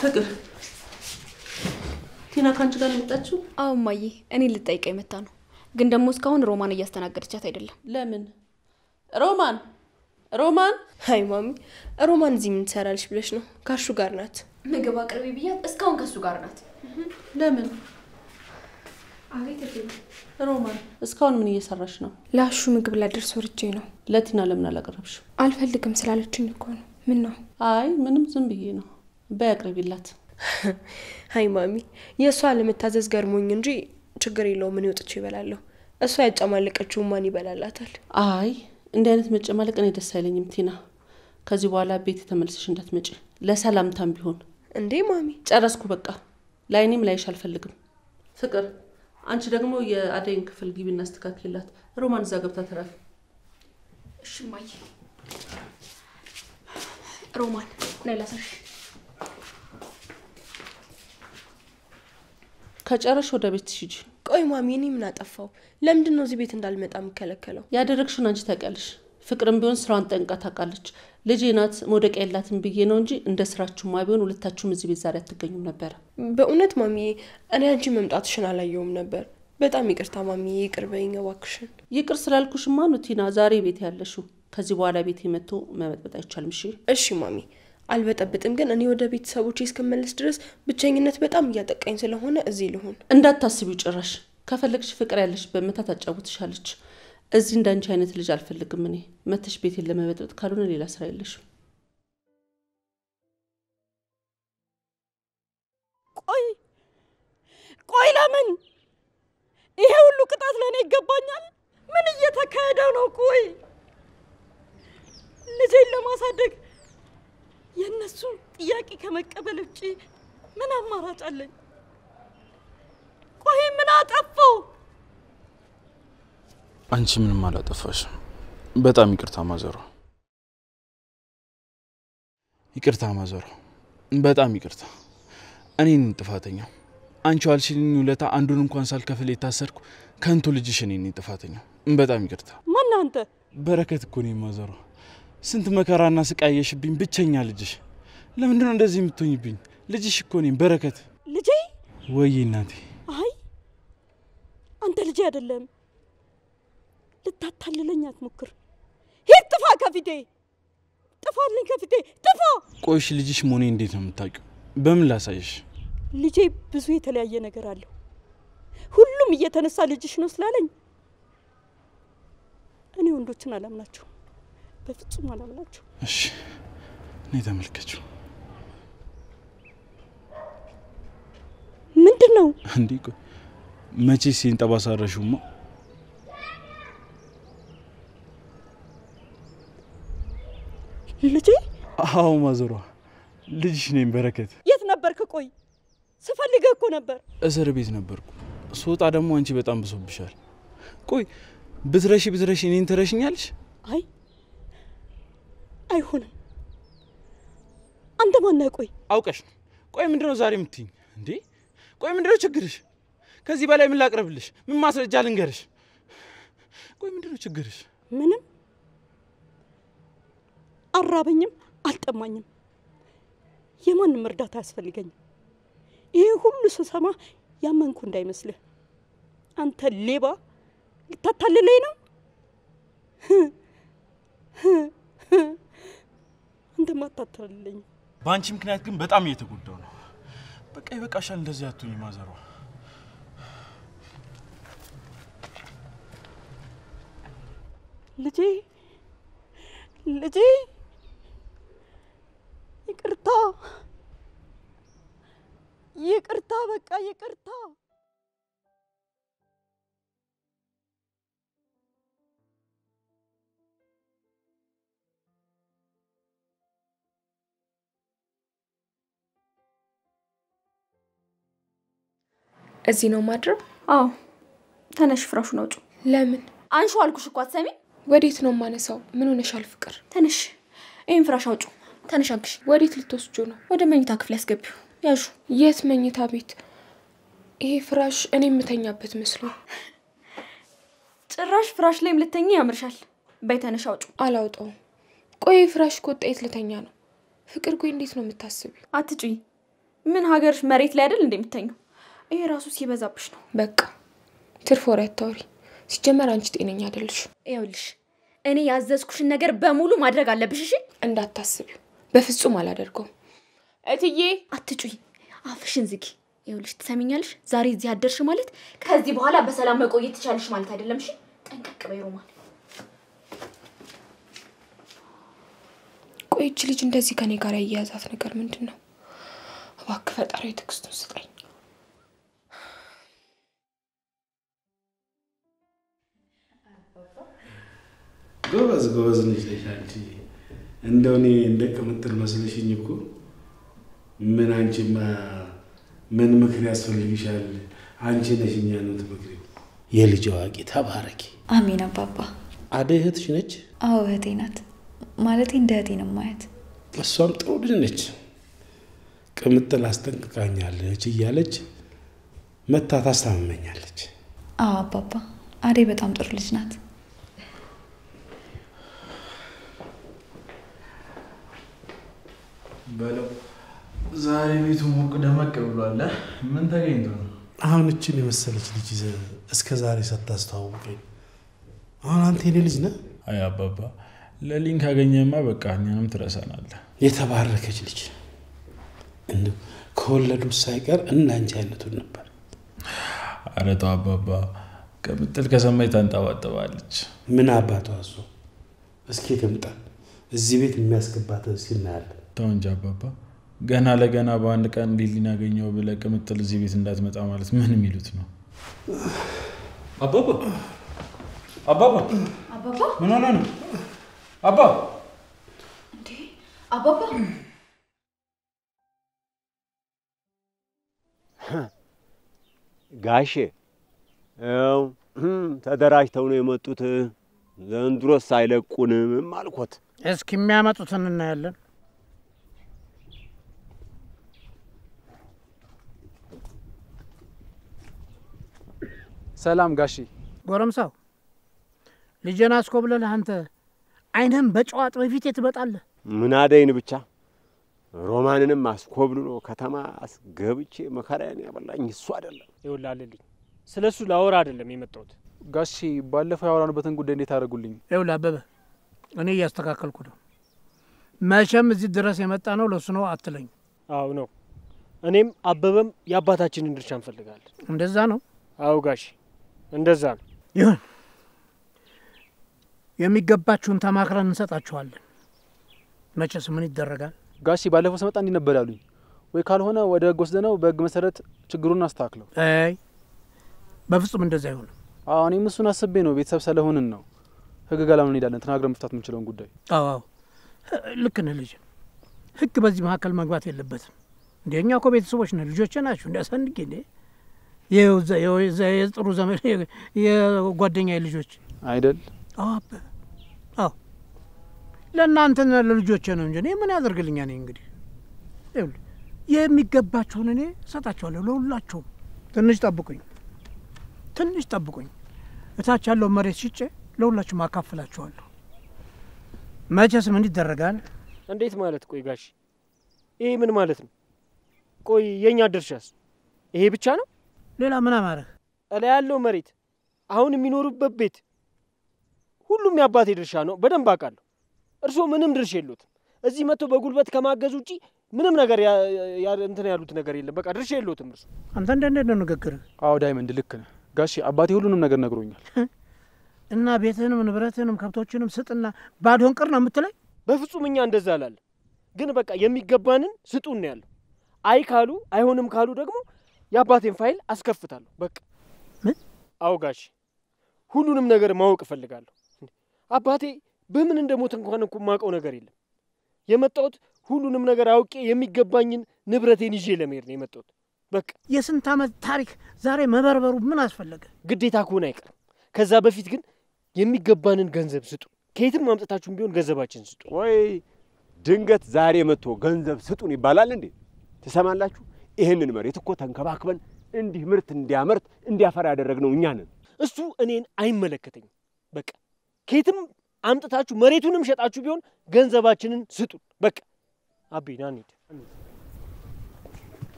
[SPEAKER 9] ፍቅር ቲና ካንቺ ጋር መጣችሁ?
[SPEAKER 3] አዎ ማይ፣ እኔ ልጠይቀኝ መጣ ነው። ግን ደግሞ እስካሁን ሮማን እያስተናገደቻት አይደለም።
[SPEAKER 9] ለምን? ሮማን አይ ማሚ፣ ሮማን እዚህ ምን ትሰራለች ብለሽ ነው? ካሹ ጋር ናት።
[SPEAKER 3] ምግብ አቅርቢ ብያት እስካሁን ከሱ ጋር ናት።
[SPEAKER 9] ለምን?
[SPEAKER 3] አቤት
[SPEAKER 9] ሮማን እስካሁን ምን እየሰራሽ ነው?
[SPEAKER 15] ላሹ ምግብ ላደርስ ወርጄ ነው።
[SPEAKER 9] ለቲና ለምን አላቀረብሽ?
[SPEAKER 15] አልፈልግም ስላለችኝ እኮ ነው። ምን ነው?
[SPEAKER 9] አይ ምንም ዝም ብዬ ነው። በያቅርቢላት።
[SPEAKER 15] አይ ማሚ፣ የእሷ ለመታዘዝ ገርሞኝ እንጂ ችግር የለውም። ምን ይወጥቼ ይበላለሁ። እሷ ያጨማለቀችው ማን ይበላላታል?
[SPEAKER 9] አይ እንዲህ አይነት መጨማለቅ እኔ ደስ አይለኝም ቲና። ከዚህ በኋላ ቤት ተመልሰሽ እንዳትመጪ፣ ለሰላምታም ቢሆን።
[SPEAKER 15] እንዴ ማሚ?
[SPEAKER 9] ጨረስኩ በቃ። ላይኔም ላይሽ አልፈልግም። ፍቅር አንቺ ደግሞ የአደይን ክፍል ግቢና አስተካክልላት። ሮማን እዛ ገብታ ተራፍ።
[SPEAKER 3] እሺ ማይ። ሮማን ነይ ላሳሽ።
[SPEAKER 9] ከጨረሽ ወደ ቤት ሂጂ።
[SPEAKER 15] ቆይ ማሚ፣ እኔ ምን አጠፋው? ለምንድን ነው እዚህ ቤት እንዳልመጣ የምከለከለው?
[SPEAKER 9] ያደረግሽውን አንቺ ታውቂያለሽ። ፍቅርም ቢሆን ስራዋን ጠንቅቃ ታውቃለች። ልጄ ናት መውደቂያ የላትም ብዬ ነው እንጂ እንደ ስራችሁማ ቢሆን ሁለታችሁም እዚህ ቤት ዛሬ አትገኙም ነበር።
[SPEAKER 15] በእውነት ማሚ፣ እኔ አንቺ መምጣትሽን አላየውም ነበር። በጣም ይቅርታ ማሚ፣ ይቅር በይኝ እባክሽን።
[SPEAKER 9] ይቅር ስላልኩሽማ ነው ቲና ዛሬ ቤት ያለሽው። ከዚህ በኋላ ቤት መጥቶ መበጥበጥ አይቻልም።
[SPEAKER 15] እሺ ማሚ፣ አልበጠብጥም። ግን እኔ ወደ ቤተሰቦቼ እስከመለስ ድረስ ብቸኝነት በጣም እያጠቃኝ ስለሆነ እዚህ ልሁን።
[SPEAKER 9] እንዳታስቢው ጭራሽ። ከፈለግሽ ፍቅር ያለሽ በመታ ታጫውትሻለች። እዚህ እንዳንቺ አይነት ልጅ አልፈልግም እኔ። መተሽ ቤቴን ለመበጥበጥ ካልሆነ ሌላ ስራ የለሽም።
[SPEAKER 6] ቆይ ለምን ይሄ ሁሉ ቅጣት ለኔ ይገባኛል? ምን እየተካሄደ ነው? ቆይ ልጄን ለማሳደግ የነሱ ጥያቄ ከመቀበል ውጪ ምን አማራጭ አለኝ? ቆይ ምን አጠፋው?
[SPEAKER 2] አንቺ ምንም አላጠፋሽም። በጣም ይቅርታ ማዘሯ። ይቅርታ ማዘሯ፣ በጣም ይቅርታ። እኔ ነኝ ጥፋተኛው። አንቺ አልሽልኝ ውለታ አንዱን እንኳን ሳልከፍል የታሰርኩ ከንቱ ልጅሽ እኔ ነኝ ጥፋተኛው። በጣም ይቅርታ።
[SPEAKER 6] ማን አንተ?
[SPEAKER 2] በረከት እኮ ነኝ ማዘሯ። ስንት መከራና ስቃየሽብኝ ብቸኛ ልጅሽ። ለምንድን ነው እንደዚህ የምትሆኝብኝ? ልጅሽ እኮ ነኝ በረከት።
[SPEAKER 6] ልጄ?
[SPEAKER 2] ወይ እናቴ።
[SPEAKER 6] አይ አንተ ልጄ አይደለም። ልታታልለኝ አትሞክር። ሂድ፣ ጥፋ ከፊቴ። ጥፋልኝ ከፊቴ፣ ጥፋ።
[SPEAKER 2] ቆይሽ ልጅሽ መሆኔ እንዴት ነው የምታውቂው? በምን ላሳይሽ?
[SPEAKER 6] ልጄ ብዙ የተለያየ ነገር አለው። ሁሉም እየተነሳ ልጅሽ ነው ስላለኝ እኔ ወንዶችን አላምናቸው፣ በፍጹም አላምናቸው።
[SPEAKER 2] እሺ እኔ ተመልከችው።
[SPEAKER 6] ምንድነው
[SPEAKER 2] እንዴ? ቆይ መቼ ሲንጠባሳረሹማ?
[SPEAKER 6] ልጄ?
[SPEAKER 2] አዎ ማዘሯ፣ ልጅሽ ነኝ በረከት።
[SPEAKER 6] የት ነበርክ? ቆይ ስፈልግህ እኮ ነበር።
[SPEAKER 2] እስር ቤት ነበርኩ። ስወጣ ደግሞ አንቺ በጣም ብሶብሻል። ቆይ ብትረሺ እኔን ትረሽኛለሽ?
[SPEAKER 6] አይ አይሆንም። አንተ ማን ነህ? ቆይ
[SPEAKER 2] አውቀሽ ነው። ቆይ ምንድነው ዛሬ የምትይኝ እንዴ? ቆይ ምንድነው ችግርሽ? ከዚህ በላይ ምን ላቅርብልሽ? ምን ማስረጃ ልንገርሽ? ቆይ ምንድነው ችግርሽ?
[SPEAKER 6] ምንም አራበኝም አልጠማኝም። የማንም እርዳታ አያስፈልገኝም። ይሄ ሁሉ ስሰማ ያመንኩ እንዳይመስልህ። አንተ ሌባ፣ ልታታልለኝ ነው? አንተ ማታታልለኝ።
[SPEAKER 2] በአንቺ ምክንያት ግን በጣም እየተጎዳው ነው። በቃ ይበቃሻል። እንደዚህ አትሁኝ ማዘሯ።
[SPEAKER 6] ልጄ ይቅርታ፣ በቃ ይቅርታ።
[SPEAKER 15] እዚህ ነው ማድረው?
[SPEAKER 3] አዎ። ተነሽ፣ ፍራሹን አውጪ።
[SPEAKER 15] ለምን?
[SPEAKER 3] አንሹ አልኩሽ እኮ አትሰሚ።
[SPEAKER 15] ወዴት ነው ማነሳው? ምን ሆነሻል ፍቅር?
[SPEAKER 3] ተነሽ፣ ይሄን ፍራሽ አውጪ። ተነሽ አንግሽ።
[SPEAKER 15] ወዴት ልትወስጁ ነው?
[SPEAKER 3] ወደ መኝታ ክፍል ያስገቢው። ያዡ።
[SPEAKER 15] የት መኝታ ቤት? ይሄ ፍራሽ እኔ የምተኛበት መስሎ።
[SPEAKER 3] ጭራሽ ፍራሽ ላይም ልተኛ ያምርሻል። በይ ተነሽ አውጪ።
[SPEAKER 15] አላውጣውም። ቆይ ፍራሽ ኮጣ የት ልተኛ ነው? ፍቅር ቆይ እንዴት ነው የምታስቢው?
[SPEAKER 3] አትጪ። ምን ሀገርሽ መሬት ላይ አይደል እንደምትተኛው? ይሄ ራሱ ሲበዛብሽ ነው።
[SPEAKER 15] በቃ ትርፍ ወሬ አታውሪ። ሲጀመር አንቺ ጤነኛ አይደልሽ።
[SPEAKER 3] ይኸውልሽ እኔ ያዘዝኩሽን ነገር በሙሉ ማድረግ አለብሽ። እሺ?
[SPEAKER 15] እንዳታስቢው። በፍጹም አላደርገውም። እትዬ
[SPEAKER 3] አትጩይ፣ አፍሽን ዝጊ። ይኸውልሽ ትሰሚኛለሽ? ዛሬ እዚህ አደርሽ ማለት ከዚህ በኋላ በሰላም መቆየት ትቻለሽ ማለት አይደለም። እሺ? ጠንቀቅ በይ ሮማን።
[SPEAKER 15] ቆይ እቺ ልጅ እንደዚህ ከኔ ጋር ያያዛት ነገር ምንድነው? እባክህ ፈጣሪ ትዕግስቱን ስጠኝ።
[SPEAKER 7] ጎበዝ ነሽ አንቺ። እንደው እኔ እንደቅምጥል መስለሽኝ እኮ። ምን አንቺማ ምን ምክር ያስፈልግሻል? አንቺ ነሽ እኛን የምትመክሪው። የልጅ አዋቂ ተባረኪ።
[SPEAKER 4] አሜን አባባ።
[SPEAKER 7] አደይ እህትሽ ነች?
[SPEAKER 4] አዎ እህቴ ናት። ማለቴ እንደ እህቴ ነው የማያት።
[SPEAKER 7] እሷም ጥሩ ልጅ ነች። ቅምጥል አስጠንቅቃኛለች እያለች መታ ታስታምመኛለች።
[SPEAKER 4] አዎ አባባ፣ አደይ በጣም ጥሩ ልጅ ናት።
[SPEAKER 2] በለው ዛሬ ቤቱ ሞቅ ደመቅ ብሏል። ምን ተገኝቶ ነው?
[SPEAKER 7] አሁን እችን የመሰለች ልጅ ይዘህ እስከ ዛሬ ሳታስተዋውቀኝ አሁን አንተ የኔ ልጅ ነህ?
[SPEAKER 2] አይ አባባ ለሊን ካገኘማ በቃ እኛንም ትረሳናለህ።
[SPEAKER 7] የተባረከች ልጅ እንደው ከወለዱ ሳይቀር እንዳንቺ አይነቱን ነበር።
[SPEAKER 2] ኧረ ተው አባባ፣ ቅምጥል ከሰማይ ታንጠባጥባለች።
[SPEAKER 7] ምን አባቷ እሱ። እስኪ ትምጣ እዚህ ቤት የሚያስገባት ሲናያለን።
[SPEAKER 2] ተው እንጂ አባባ፣ ገና ለገና በአንድ ቀን ሊሊን አገኘው ብለህ ቅምጥል እዚህ ቤት እንዳትመጣ ማለት ምን የሚሉት ነው?
[SPEAKER 14] አባባ አባባ
[SPEAKER 3] አባባ
[SPEAKER 2] ምን ሆነ ነው? አባ
[SPEAKER 3] እንዴ አባባ
[SPEAKER 16] ጋሼ ተደራጅተው ነው የመጡት። ዘንድሮስ አይለቁንም አልኮት።
[SPEAKER 5] እስኪ የሚያመጡትን እናያለን።
[SPEAKER 17] ሰላም ጋሺ።
[SPEAKER 5] ጎረምሳው ልጄን አስኮብለህ አንተ አይንህም በጨዋጥ በፊት ትመጣለህ።
[SPEAKER 16] ምን አደይን ብቻ ሮማንንም አስኮብልሎ ከተማ አስገብቼ መከራዬን ያበላኝ እሱ አይደለም።
[SPEAKER 8] ይውላልልኝ ስለሱ ላወራ አይደለም የመጣሁት።
[SPEAKER 17] ጋሺ ባለፈው ያወራንበትን ጉዳይ እንዴት አደረጉልኝ?
[SPEAKER 5] ይውላ አበበ፣ እኔ እያስተካከልኩ ነው። መቼም እዚህ ድረስ የመጣ ነው ለሱ ነው አትለኝ።
[SPEAKER 8] አዎ ነው። እኔም አበበም የአባታችንን ድርሻ እንፈልጋለን።
[SPEAKER 5] እንደዛ ነው?
[SPEAKER 8] አዎ ጋሺ እንደዛ ነው።
[SPEAKER 5] ይሁን፣ የሚገባችሁን ተማክረን እንሰጣችኋለን። መቼስ ምን ይደረጋል።
[SPEAKER 17] ጋሺ ባለፈው ስመጣ እንዲህ ነበር ያሉኝ። ወይ ካልሆነ ወደ ህግ ወስደነው በህግ መሰረት ችግሩን አስተካክለው።
[SPEAKER 5] አይ በፍጹም እንደዛ አይሆንም።
[SPEAKER 17] አዎ እኔም እሱን አስቤ ነው። ቤተሰብ ስለሆንን ነው ህግ ጋር ለምን እንሄዳለን? ተናግረን መፍታት የምንችለውን ጉዳይ።
[SPEAKER 5] አዎ ልክ ነህ ልጅ። ህግ በዚህ መካከል መግባት የለበትም። እንደኛ እኮ ቤተሰቦች ነን፣ ልጆቼ ናችሁ። እንዲያሳንግ እንዴ የጥሩ ዘመን የጓደኛዬ ልጆች
[SPEAKER 17] አይደል?
[SPEAKER 5] አዎ ለእናንተ ለልጆቼ ነው እንጂ እኔ ምን ያደርግልኛል? እኔ እንግዲህ ይኸውልህ የሚገባችሁን እኔ እሰጣችኋለሁ ለሁላችሁም። ትንሽ ጠብቁኝ። እታች ያለው መሬት ሽጬ ለሁላችሁም አካፍላችኋለሁ። መቼስ ምን ይደረጋል?
[SPEAKER 8] እንዴት ማለት? ቆይ ጋሽ ይሄ ምን ማለት ነው? ቆይ የኛ ድርሻስ ይሄ ብቻ ነው?
[SPEAKER 5] ሌላ ምን አማረህ?
[SPEAKER 8] እላ ያለው መሬት አሁን የሚኖሩበት ቤት ሁሉም የአባቴ ድርሻ ነው። በደንብ አውቃለሁ። እርስዎ ምንም ድርሻ የሉትም። እዚህ መጥቶ በጉልበት ከማገዝ ውጪ ምንም ነገር እንትን ያሉት ነገር የለም። በቃ ድርሻ የሉትም እርሱ።
[SPEAKER 5] አንተ እንዴት ነው ንግግርህ?
[SPEAKER 17] አዎ ዳይመንድ ልክ ነህ ጋሺ። አባቴ ሁሉንም ነገር ነግሮኛል።
[SPEAKER 5] እና ቤትህንም ንብረትህንም ከብቶችንም ስጥና ባዶን ቅር ነው የምትለኝ?
[SPEAKER 8] በፍጹም እኛ እንደዛ አላለን። ግን በቃ የሚገባንን ስጡን ነው ያለው። አይ ካሉ አይሆንም ካሉ ደግሞ የአባቴን ፋይል አስከፍታለሁ። በቃ
[SPEAKER 5] ምን?
[SPEAKER 8] አዎ ጋሺ ሁሉንም ነገር ማወቅ እፈልጋለሁ። አባቴ በምን እንደሞት እንኳን እኮ የማውቀው ነገር የለም። የመጣሁት ሁሉንም ነገር አውቄ የሚገባኝን ንብረቴን ይዤ ለመሄድ ነው የመጣሁት። በቃ
[SPEAKER 5] የስንት ዓመት ታሪክ ዛሬ መበርበሩ ምን አስፈለገ?
[SPEAKER 8] ግዴታ ከሆነ አይቀርም። ከዛ በፊት ግን የሚገባንን ገንዘብ ስጡ። ከየትም ማምጣታችሁም ቢሆን ገንዘባችን ስጡ።
[SPEAKER 16] ወይ ድንገት ዛሬ መጥቶ ገንዘብ ስጡን ይባላል እንዴ? ትሰማላችሁ? ይህንን መሬት እኮ ተንከባክበን እንዲህ ምርት እንዲያመርት እንዲያፈራ ያደረግነው እኛ ነን።
[SPEAKER 8] እሱ እኔን አይመለከተኝም። በቃ ከየትም አምጥታችሁ መሬቱንም ሸጣችሁ ቢሆን ገንዘባችንን ስጡን። በቃ አቤ ና እንሂድ።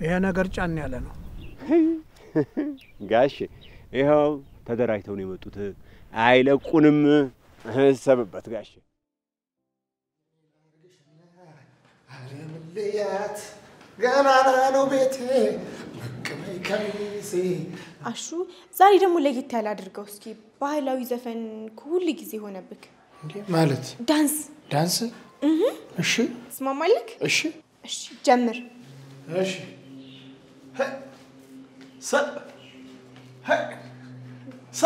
[SPEAKER 5] ይሄ ነገር ጫን ያለ ነው
[SPEAKER 16] ጋሼ። ይኸው ተደራጅተው ነው የመጡት። አይለቁንም። እሰብበት ጋሼ።
[SPEAKER 1] ልያት ገና ነው ቤቴ መቀበይ ከሚሴ።
[SPEAKER 15] አሹ ዛሬ ደግሞ ለየት ያለ አድርገው እስኪ። ባህላዊ ዘፈን ሁሉ ጊዜ ሆነብክ
[SPEAKER 1] ማለት
[SPEAKER 15] ዳንስ
[SPEAKER 1] እሺ
[SPEAKER 15] ትስማማለክ?
[SPEAKER 1] እሺ
[SPEAKER 15] ጀምር።
[SPEAKER 1] እሺ ሰ ሀ ሰ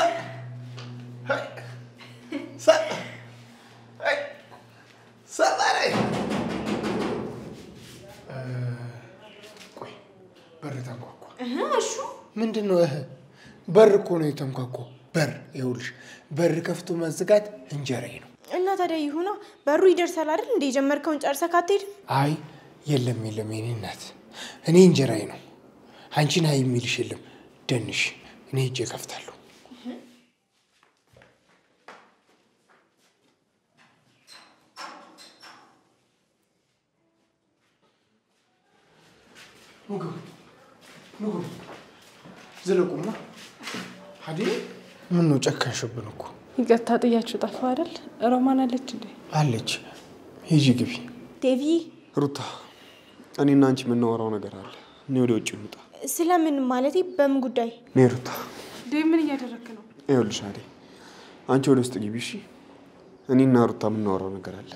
[SPEAKER 1] ሀ ሰ ሀ ሰባሬ ቆይ በር ተንኳኳ።
[SPEAKER 15] እሺ
[SPEAKER 1] ምንድን ነው? በር እኮ ነው የተንኳኳ። በር ይኸውልሽ፣ በር ከፍቶ መዝጋት እንጀራዬ ነው።
[SPEAKER 15] እና ታዲያ ይሁና፣ በሩ ይደርሳል አይደል? እንደ የጀመርከውን ጨርሰህ ካትሄድም?
[SPEAKER 1] አይ የለም የኔ እናት፣ እኔ እንጀራዬ ነው። አንቺን አይ የሚልሽ የለም። ደንሽ እኔ ሂጄ እከፍታለሁ። ንጉ ዘለቁማ ሀዲ ምን ነው ጨካሽብን እኮ።
[SPEAKER 11] ይቅርታ ጥያችሁ ጠፋ አይደል? ሮማን አለች እንዴ?
[SPEAKER 1] አለች። ሂጂ ግቢ።
[SPEAKER 12] ዴቪ ሩታ፣ እኔና አንቺ የምናወራው ነገር አለ። እኔ ወደ ውጭ ልውጣ።
[SPEAKER 15] ስለምን ማለቴ? በምን ጉዳይ?
[SPEAKER 12] ነይ ሩታ።
[SPEAKER 11] ዴቪ ምን እያደረክ ነው?
[SPEAKER 12] ይኸውልሽ ሀዲ፣ አንቺ ወደ ውስጥ ግቢ እሺ? እኔና ሩታ የምናወራው ነገር አለ።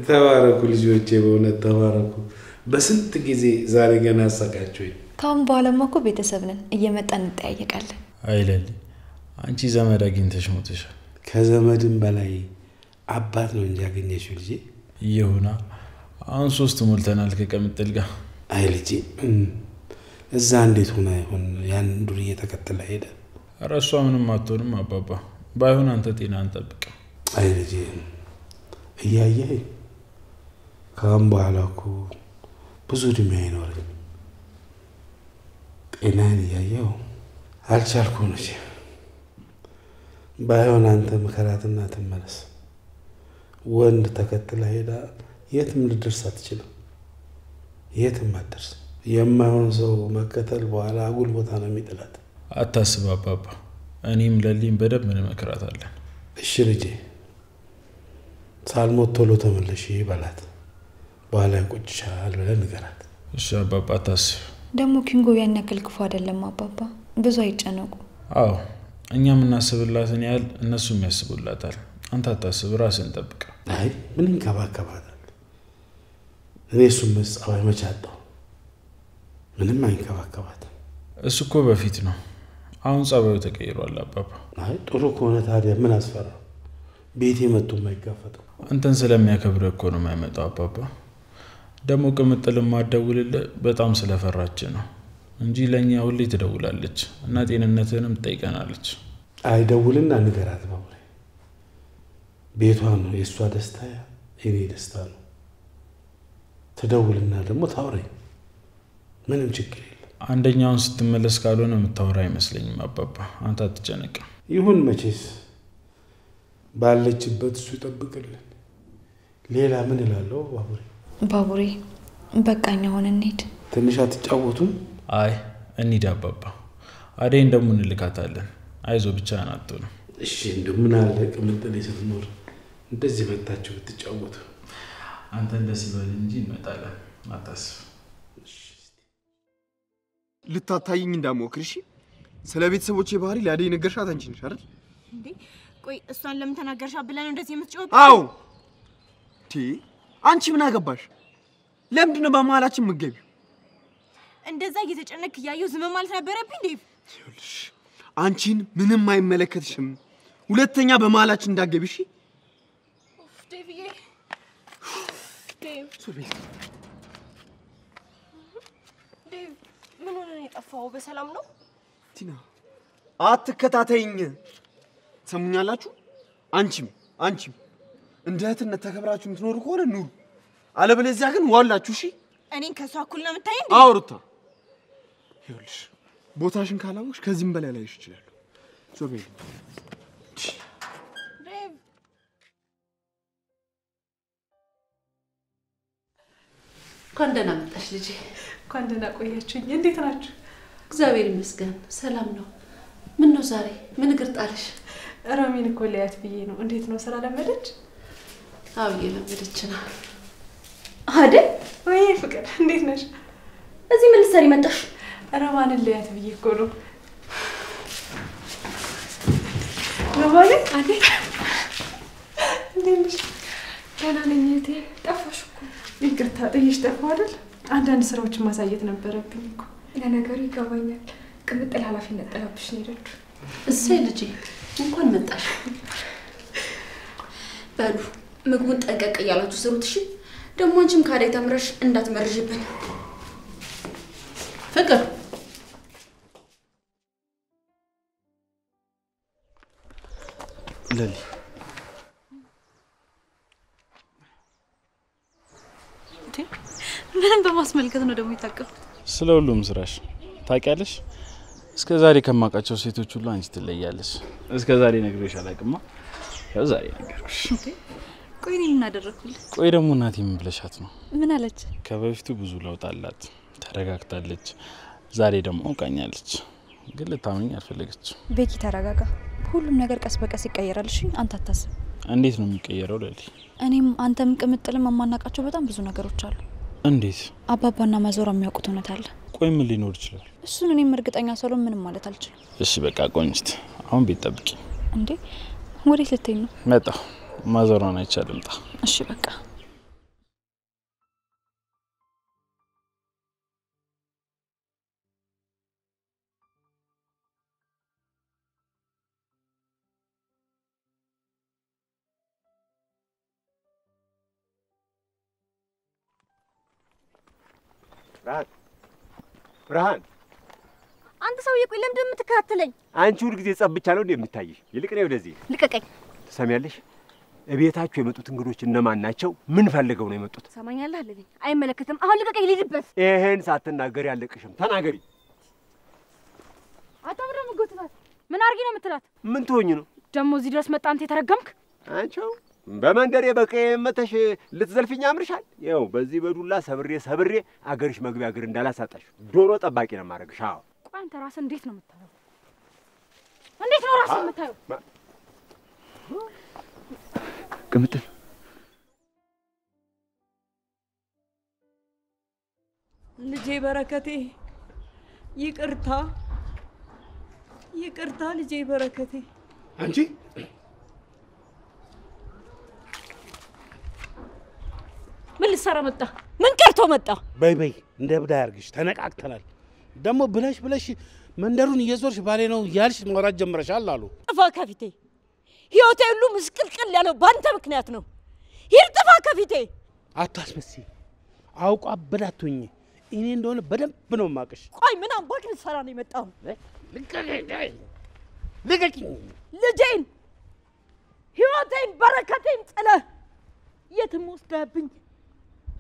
[SPEAKER 7] ተባረኩ ልጆቼ፣ በእውነት ተባረኩ። በስንት ጊዜ ዛሬ ገና አሳቃችሁኝ።
[SPEAKER 4] ካሁን በኋላማ እኮ ቤተሰብ ነን፣ እየመጣን እንጠያየቃለን።
[SPEAKER 2] አይለል አንቺ ዘመድ አግኝተሽ ሞተሻል።
[SPEAKER 7] ከዘመድም በላይ አባት ነው እንጂ ያገኘሽው ልጄ።
[SPEAKER 2] ይሁና አሁን 3 ሞልተናል ከቀምጥል ጋር።
[SPEAKER 7] አይ ልጄ እዛ እንዴት ሆነ ይሆን? ያን ዱርዬ ተከትላ ሄደ።
[SPEAKER 2] ኧረ እሷ ምንም አትሆንም አባባ። ባይሆን አንተ ጤናህን ጠብቅ።
[SPEAKER 7] አይ ልጄ እያየህ ካሁን በኋላ እኮ ብዙ እድሜ አይኖርም። ጤናህን እያየው አልቻልኩም ልጄ። ባይሆን አንተ ምከራትና ትመለስ። ወንድ ተከትላ ሄዳ የትም ልደርስ አትችልም። የትም አትደርስ። የማይሆን ሰው መከተል በኋላ አጉል ቦታ ነው የሚጥላት።
[SPEAKER 2] አታስብ አባባ፣ እኔም ለሊም በደንብ እንመክራታለን።
[SPEAKER 7] እሺ ልጄ፣ ሳልሞት ቶሎ ተመለሽ በላት። በኋላ ይቆጭሻል ብለህ ንገራት።
[SPEAKER 2] እሺ አባባ፣ አታስብ።
[SPEAKER 4] ደግሞ ኪንጎ ያን ያክል ክፉ አይደለም አባባ፣ ብዙ አይጨነቁ።
[SPEAKER 2] አዎ እኛ የምናስብላትን ያህል እነሱም ያስቡላታል። አንተ አታስብ፣ ራስን ጠብቅ።
[SPEAKER 7] አይ ምን ይንከባከባታል? እኔ እሱም ጸባይ መች አጣሁ? ምንም አይንከባከባትም።
[SPEAKER 2] እሱ እኮ በፊት ነው፣ አሁን ጸባዩ ተቀይሯል አባባ።
[SPEAKER 7] አይ ጥሩ ከሆነ ታዲያ ምን አስፈራ? ቤቴ መጥቶ የማይጋፈጠው
[SPEAKER 2] አንተን ስለሚያከብር እኮ ነው የማይመጣው አባባ። ደግሞ ቅምጥል ማደውልልህ በጣም ስለፈራች ነው እንጂ ለኛ ሁሌ ትደውላለች እና ጤንነትንም ትጠይቀናለች።
[SPEAKER 7] አይደውልና ንገራት ባቡሬ። ቤቷ ነው የእሷ ደስታ፣ የኔ ደስታ ነው። ትደውልና ደግሞ ታውራኝ፣ ምንም ችግር የለም።
[SPEAKER 2] አንደኛውን ስትመለስ ካልሆነ የምታወራ አይመስለኝም አባባ። አንተ አትጨነቅ።
[SPEAKER 7] ይሁን መቼስ ባለችበት እሱ ይጠብቅልን። ሌላ ምን እላለሁ ባቡሬ?
[SPEAKER 4] ባቡሬ በቃኝ፣ አሁን እንሂድ።
[SPEAKER 7] ትንሽ አትጫወቱም?
[SPEAKER 2] አይ እንሂድ አባባ። አደይን ደግሞ እንልካታለን። አይዞ ብቻህን አትሆንም።
[SPEAKER 7] እሺ እንደው ምን አለ ቅምጥሌ ስትኖር እንደዚህ መጣችሁ ብትጫወቱ።
[SPEAKER 2] አንተ እንደዚህ በል እንጂ እንመጣለን፣ አታስብ።
[SPEAKER 12] ልታታይኝ እንዳሞክር እሺ? ስለ ቤተሰቦቼ ባህሪ ለአደይ ነገርሻት አንቺ ነሽ አይደል?
[SPEAKER 15] እንዴ ቆይ እሷን ለምን ተናገርሻት ብለን እንደዚህ የምትጮህ?
[SPEAKER 12] አዎ አንቺ ምን አገባሽ? ለምንድን ነው በመሀላችን የምትገቢው?
[SPEAKER 15] እንደዛ እየተጨነክ እያየሁ ዝም ማለት ነበረብኝ ዴቭ?
[SPEAKER 12] ይኸውልሽ አንቺን ምንም አይመለከትሽም። ሁለተኛ በመሀላችን እንዳትገቢ እሺ?
[SPEAKER 15] ዴቭዬ ዴቭ ዴቭ ምን ሆነ ነው የጠፋው? በሰላም ነው?
[SPEAKER 12] ቲና አትከታተይኝ። ሰሙኛላችሁ? አንቺም እንደ እህትነት ተከብራችሁ የምትኖሩ ከሆነ ኑሩ፣ አለበለዚያ ግን ዋላችሁ። እሺ
[SPEAKER 15] እኔን ከሷ እኩል ነው የምታየኝ?
[SPEAKER 12] አዎ ሩታ፣ ይኸውልሽ ቦታሽን ካላወቅሽ ከዚህም በላይ ላይሽ ይችላል። ዞር በይ
[SPEAKER 15] ዴቭ።
[SPEAKER 18] እንኳን ደህና መጣሽ ልጄ።
[SPEAKER 11] እንኳን ደህና ቆያችሁኝ። እንዴት ናችሁ?
[SPEAKER 18] እግዚአብሔር ይመስገን ሰላም ነው። ምን ነው ዛሬ ምን እግር ጣለሽ?
[SPEAKER 11] ሮሚን እኮ ሊያት ብዬ ነው። እንዴት ነው ስራ ለመደች?
[SPEAKER 18] አዎ እየለመደች ነው።
[SPEAKER 3] አይደል?
[SPEAKER 11] ወይ ፍቅር እንዴት ነሽ?
[SPEAKER 3] እዚህ ምን ልትሰሪ መጣሽ?
[SPEAKER 11] ሮማንን ሊያት ብዬ እኮ ነው። ሮማን አይደል? እንዴት ነሽ?
[SPEAKER 3] ደህና ነኝ እህቴ። ጠፋሽ እኮ።
[SPEAKER 11] ይቅርታ ጥዬሽ ጠፋሁ አይደል? አንዳንድ ስራዎችን ማሳየት ነበረብኝ እኮ።
[SPEAKER 3] ለነገሩ ይገባኛል። ቅምጥል ኃላፊነት ጥላብሽ ነው የሄደችው።
[SPEAKER 18] እሰይ ልጄ እንኳን መጣሽ።
[SPEAKER 3] በሉ ምግቡን ጠንቀቅ እያላችሁ ስሩት እሺ? ደግሞ አንቺም ካደይ ተምረሽ እንዳትመርዥብን።
[SPEAKER 18] ፍቅር
[SPEAKER 12] ለሊ
[SPEAKER 4] ምንም በማስመልከት ነው ደግሞ የታቀፉት?
[SPEAKER 2] ስለ ሁሉም ስራሽ ታውቂያለሽ። እስከ ዛሬ ከማውቃቸው ሴቶች ሁሉ አንቺ ትለያለሽ። እስከ ዛሬ ነግሬሽ አላውቅማ። ያው ዛሬ ነገርኩሽ።
[SPEAKER 4] ቆይ እኔ ምን አደረኩልህ?
[SPEAKER 2] ቆይ ደግሞ እናቴ ምን ብለሻት ነው?
[SPEAKER 4] ምን አለች?
[SPEAKER 2] ከበፊቱ ብዙ ለውጥ አላት፣ ተረጋግታለች። ዛሬ ደግሞ አውቃኛለች፣ ግን ልታምኝ አልፈለገችም።
[SPEAKER 4] ቤኪ ተረጋጋ። ሁሉም ነገር ቀስ በቀስ ይቀየራል። እሺ አንተ አታስብ።
[SPEAKER 2] እንዴት ነው የሚቀየረው ለሊ?
[SPEAKER 4] እኔም አንተም ቅምጥልም የማናውቃቸው በጣም ብዙ ነገሮች አሉ።
[SPEAKER 2] እንዴት?
[SPEAKER 4] አባባና ማዞራ የሚያውቁት እውነት አለ።
[SPEAKER 2] ቆይ ምን ሊኖር ይችላል?
[SPEAKER 4] እሱን እኔም እርግጠኛ ሰሎም ምንም ማለት አልችልም።
[SPEAKER 2] እሺ በቃ ቆንጅት፣ አሁን ቤት ጠብቂ።
[SPEAKER 4] እንዴ ወዴት ልትሄድ ነው?
[SPEAKER 2] መጣሁ። ማዞራን አይቻልም። ጣ
[SPEAKER 4] እሺ በቃ
[SPEAKER 16] ብርሃን
[SPEAKER 3] አንተ ሰውዬ ቆይ ለምንድን ነው የምትከታተለኝ?
[SPEAKER 16] አንቺ ሁሉ ጊዜ ጸብ ብቻ ነው እንዴ የምታይሽ? ይልቅ ነው ወደዚህ
[SPEAKER 3] ልቀቀኝ።
[SPEAKER 16] ትሰሚያለሽ? እቤታችሁ የመጡት እንግዶች እነማን ናቸው? ምን ፈልገው ነው የመጡት?
[SPEAKER 3] ሰማኛለህ አለልኝ። አይመለከትም። አሁን ልቀቀኝ ልሂድበት።
[SPEAKER 16] ይሄን ሳትናገሪ ያለቅሽም ተናገሪ።
[SPEAKER 3] አታብረም ጎትታት። ምን አርጊ ነው የምትላት?
[SPEAKER 16] ምን ትሆኝ ነው
[SPEAKER 3] ደግሞ እዚህ ድረስ መጣ? አንተ የተረገምክ
[SPEAKER 16] አንቺው በመንደሬ በቀዬ መተሽ ልትዘልፊኝ አምርሻል። ይኸው በዚህ በዱላ ሰብሬ አገርሽ መግቢያ እግር እንዳላሳጣሽ ዶሮ ጠባቂ ነው የማደርግሽ። አዎ
[SPEAKER 3] ቆይ አንተ ራስህ እንዴት ነው የምታየው? እንዴት ነው ራስህ የምታየው?
[SPEAKER 14] ቅምጥል
[SPEAKER 6] ልጄ በረከቴ ይቅርታ ልጄ በረከቴ።
[SPEAKER 7] አንቺ
[SPEAKER 6] ምን ልትሰራ መጣ? ምን ቀርቶ መጣ?
[SPEAKER 7] በይ እንደ እብድ ያርግሽ። ተነቃቅተናል። ደግሞ ብለሽ መንደሩን እየዞርሽ ባሌ ነው ያልሽ ማውራት ጀምረሻል አሉ።
[SPEAKER 6] ጥፋ ከፊቴ። ህይወቴ ሁሉ ምስቅልቅል ያለው ባንተ ምክንያት ነው። ሂድ ጥፋ ከፊቴ።
[SPEAKER 7] አታስመስይ። አውቃ አበዳቱኝ። እኔ እንደሆነ በደንብ ነው ማቀሽ።
[SPEAKER 6] ቆይ ምን አባክ ልትሰራ ነው የመጣው?
[SPEAKER 7] ልቀቂኝ።
[SPEAKER 6] ልጄን፣ ህይወቴን፣ በረከቴን ጥለህ የትም ወስደህብኝ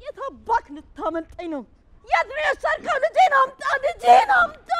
[SPEAKER 6] የት አባክ ልታመልጠኝ ነው? የት ነው የወሰድከው? ልጄን አምጣ! ልጄን አምጣ!